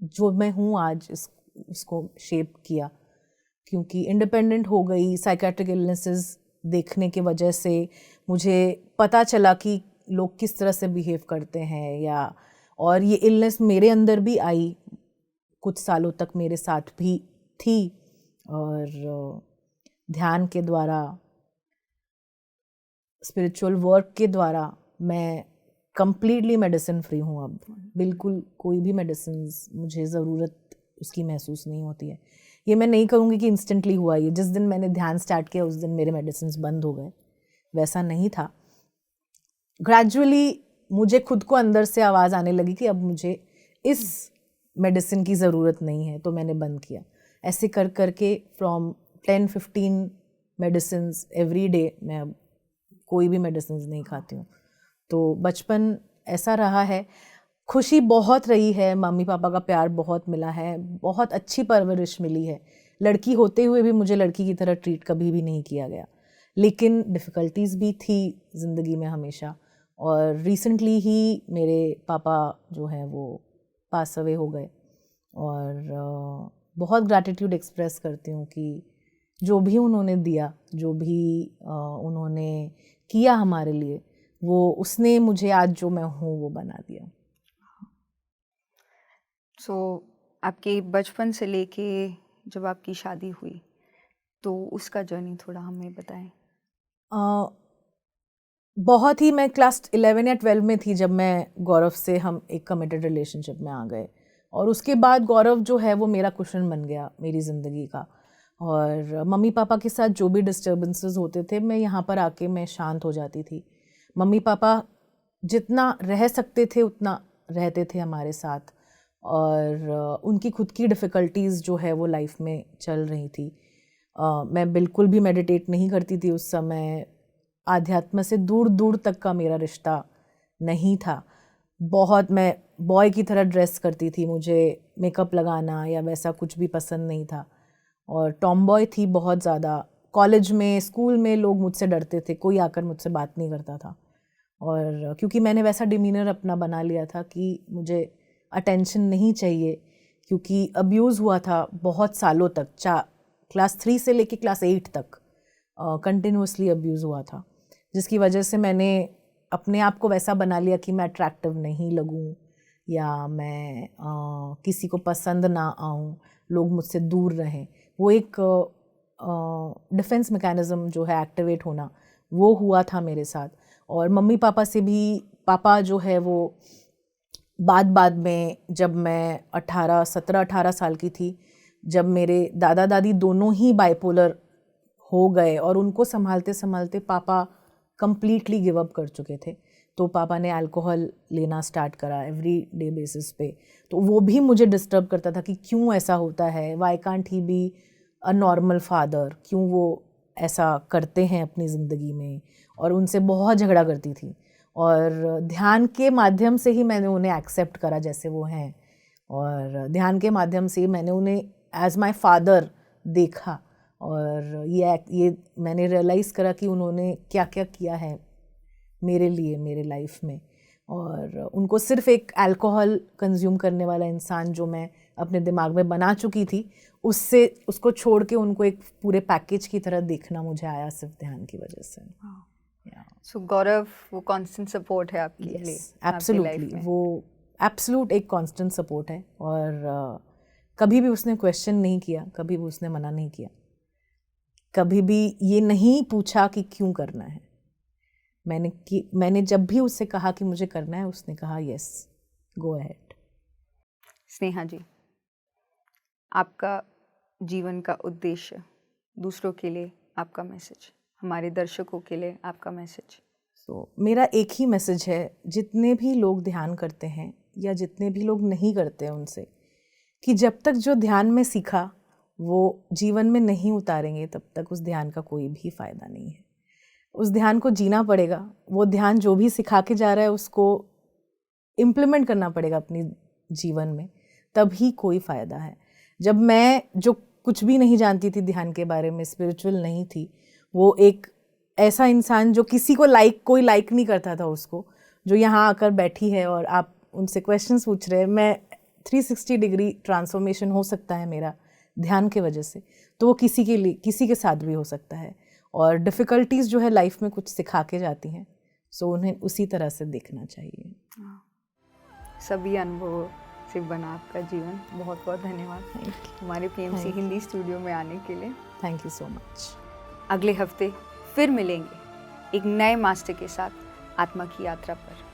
जो मैं हूँ आज इसको शेप किया, क्योंकि इंडिपेंडेंट हो गई। साइकेट्रिक इलनेसेस देखने के वजह से मुझे पता चला कि लोग किस तरह से बिहेव करते हैं, और ये इलनेस मेरे अंदर भी आई, कुछ सालों तक मेरे साथ भी थी, और ध्यान के द्वारा, स्पिरिचुअल वर्क के द्वारा मैं कंप्लीटली मेडिसिन फ्री हूँ अब। बिल्कुल कोई भी मेडिसिन मुझे ज़रूरत उसकी महसूस नहीं होती है। ये मैं नहीं कहूँगी कि इंस्टेंटली हुआ, ये जिस दिन मैंने ध्यान स्टार्ट किया उस दिन मेरे मेडिसिन बंद हो गए, वैसा नहीं था। ग्रेजुअली मुझे खुद को अंदर से आवाज़ आने लगी कि अब मुझे इस मेडिसिन की ज़रूरत नहीं है, तो मैंने बंद किया। ऐसे कर करके फ्रॉम 10-15 मेडिसिन एवरी डे मैं अब कोई भी मेडिसिन नहीं खाती हूँ। तो बचपन ऐसा रहा है। खुशी बहुत रही है, मम्मी पापा का प्यार बहुत मिला है, बहुत अच्छी परवरिश मिली है। लड़की होते हुए भी मुझे लड़की की तरह ट्रीट कभी भी नहीं किया गया, लेकिन डिफ़िकल्टीज़ भी थी ज़िंदगी में हमेशा। और रिसेंटली ही मेरे पापा जो हैं वो पास अवे हो गए, और बहुत ग्रैटिट्यूड एक्सप्रेस करती हूँ कि जो भी उन्होंने दिया, जो भी उन्होंने किया हमारे लिए, वो उसने मुझे आज जो मैं हूँ वो बना दिया। सो आपके बचपन से लेके जब आपकी शादी हुई तो उसका जर्नी थोड़ा हमें बताएं। बहुत ही, मैं क्लास 11 या 12 में थी जब मैं गौरव से हम एक कमिटेड रिलेशनशिप में आ गए, और उसके बाद गौरव जो है वो मेरा कुशन बन गया मेरी ज़िंदगी का। और मम्मी पापा के साथ जो भी डिस्टर्बेंसेस होते थे, मैं यहाँ पर आके मैं शांत हो जाती थी। मम्मी पापा जितना रह सकते थे उतना रहते थे हमारे साथ, और उनकी खुद की डिफ़िकल्टीज़ जो है वो लाइफ में चल रही थी। मैं बिल्कुल भी मेडिटेट नहीं करती थी उस समय। आध्यात्म से दूर दूर तक का मेरा रिश्ता नहीं था। बहुत मैं बॉय की तरह ड्रेस करती थी, मुझे मेकअप लगाना या वैसा कुछ भी पसंद नहीं था, और टॉम बॉय थी बहुत ज़्यादा। कॉलेज में, स्कूल में लोग मुझसे डरते थे, कोई आकर मुझसे बात नहीं करता था, और क्योंकि मैंने वैसा डिमीनर अपना बना लिया था कि मुझे अटेंशन नहीं चाहिए, क्योंकि अब्यूज़ हुआ था बहुत सालों तक। क्लास 3 से लेके क्लास 8 तक कंटिन्यूसली अब्यूज़ हुआ था, जिसकी वजह से मैंने अपने आप को वैसा बना लिया कि मैं अट्रैक्टिव नहीं लगूं, या मैं किसी को पसंद ना आऊं, लोग मुझसे दूर रहें। वो एक डिफेंस मैकेनिज़्म जो है एक्टिवेट होना, वो हुआ था मेरे साथ। और मम्मी पापा से भी, पापा जो है वो बाद में, जब मैं 17-18 साल की थी, जब मेरे दादा दादी दोनों ही बाइपोलर हो गए और उनको संभालते संभालते पापा कंप्लीटली गिव अप कर चुके थे, तो पापा ने अल्कोहल लेना स्टार्ट करा एवरी डे बेसिस पे। तो वो भी मुझे डिस्टर्ब करता था कि क्यों ऐसा होता है, why can't he be a normal father, क्यों वो ऐसा करते हैं अपनी ज़िंदगी में। और उनसे बहुत झगड़ा करती थी, और ध्यान के माध्यम से ही मैंने उन्हें एक्सेप्ट करा जैसे वो हैं, और ध्यान के माध्यम से मैंने उन्हें एज माय फादर देखा, और ये मैंने रियलाइज़ करा कि उन्होंने क्या क्या किया है मेरे लिए, मेरे लाइफ में। और उनको सिर्फ एक अल्कोहल कंज्यूम करने वाला इंसान जो मैं अपने दिमाग में बना चुकी थी, उसको छोड़ के उनको एक पूरे पैकेज की तरह देखना मुझे आया सिर्फ ध्यान की वजह से। सो गौरव वो कांस्टेंट सपोर्ट है आपके लिए, आपकी लाइफ एब्सोल्युटली, में। वो एब्सोल्यूट एक कांस्टेंट सपोर्ट है। और कभी भी उसने क्वेश्चन नहीं किया, कभी भी उसने मना नहीं किया, कभी भी ये नहीं पूछा कि क्यों करना है। मैंने जब भी उससे कहा कि मुझे करना है, उसने कहा यस, गो अहेड। स्नेहा जी, आपका जीवन का उद्देश्य, दूसरों के लिए आपका मैसेज, हमारे दर्शकों के लिए आपका मैसेज। मेरा एक ही मैसेज है, जितने भी लोग ध्यान करते हैं या जितने भी लोग नहीं करते हैं उनसे, कि जब तक जो ध्यान में सीखा वो जीवन में नहीं उतारेंगे, तब तक उस ध्यान का कोई भी फ़ायदा नहीं है। उस ध्यान को जीना पड़ेगा। वो ध्यान जो भी सिखा के जा रहा है उसको इम्प्लीमेंट करना पड़ेगा अपने जीवन में, तभी कोई फ़ायदा है। जब मैं जो कुछ भी नहीं जानती थी ध्यान के बारे में, स्पिरिचुअल नहीं थी, वो एक ऐसा इंसान जो किसी को कोई लाइक नहीं करता था उसको, जो यहाँ आकर बैठी है और आप उनसे क्वेश्चंस पूछ रहे हैं। मैं 360 डिग्री ट्रांसफॉर्मेशन हो सकता है मेरा ध्यान के वजह से, तो वो किसी के लिए, किसी के साथ भी हो सकता है। और डिफ़िकल्टीज़ जो है लाइफ में कुछ सिखा के जाती हैं, सो उन्हें उसी तरह से देखना चाहिए। सभी अनुभवों से बना आपका जीवन। बहुत बहुत धन्यवाद हमारे पीएमसी हिंदी स्टूडियो में आने के लिए। Thank you so much. अगले हफ्ते फिर मिलेंगे एक नए मास्टर के साथ आत्मा की यात्रा पर।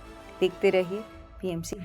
देखते रहिए पीएमसी।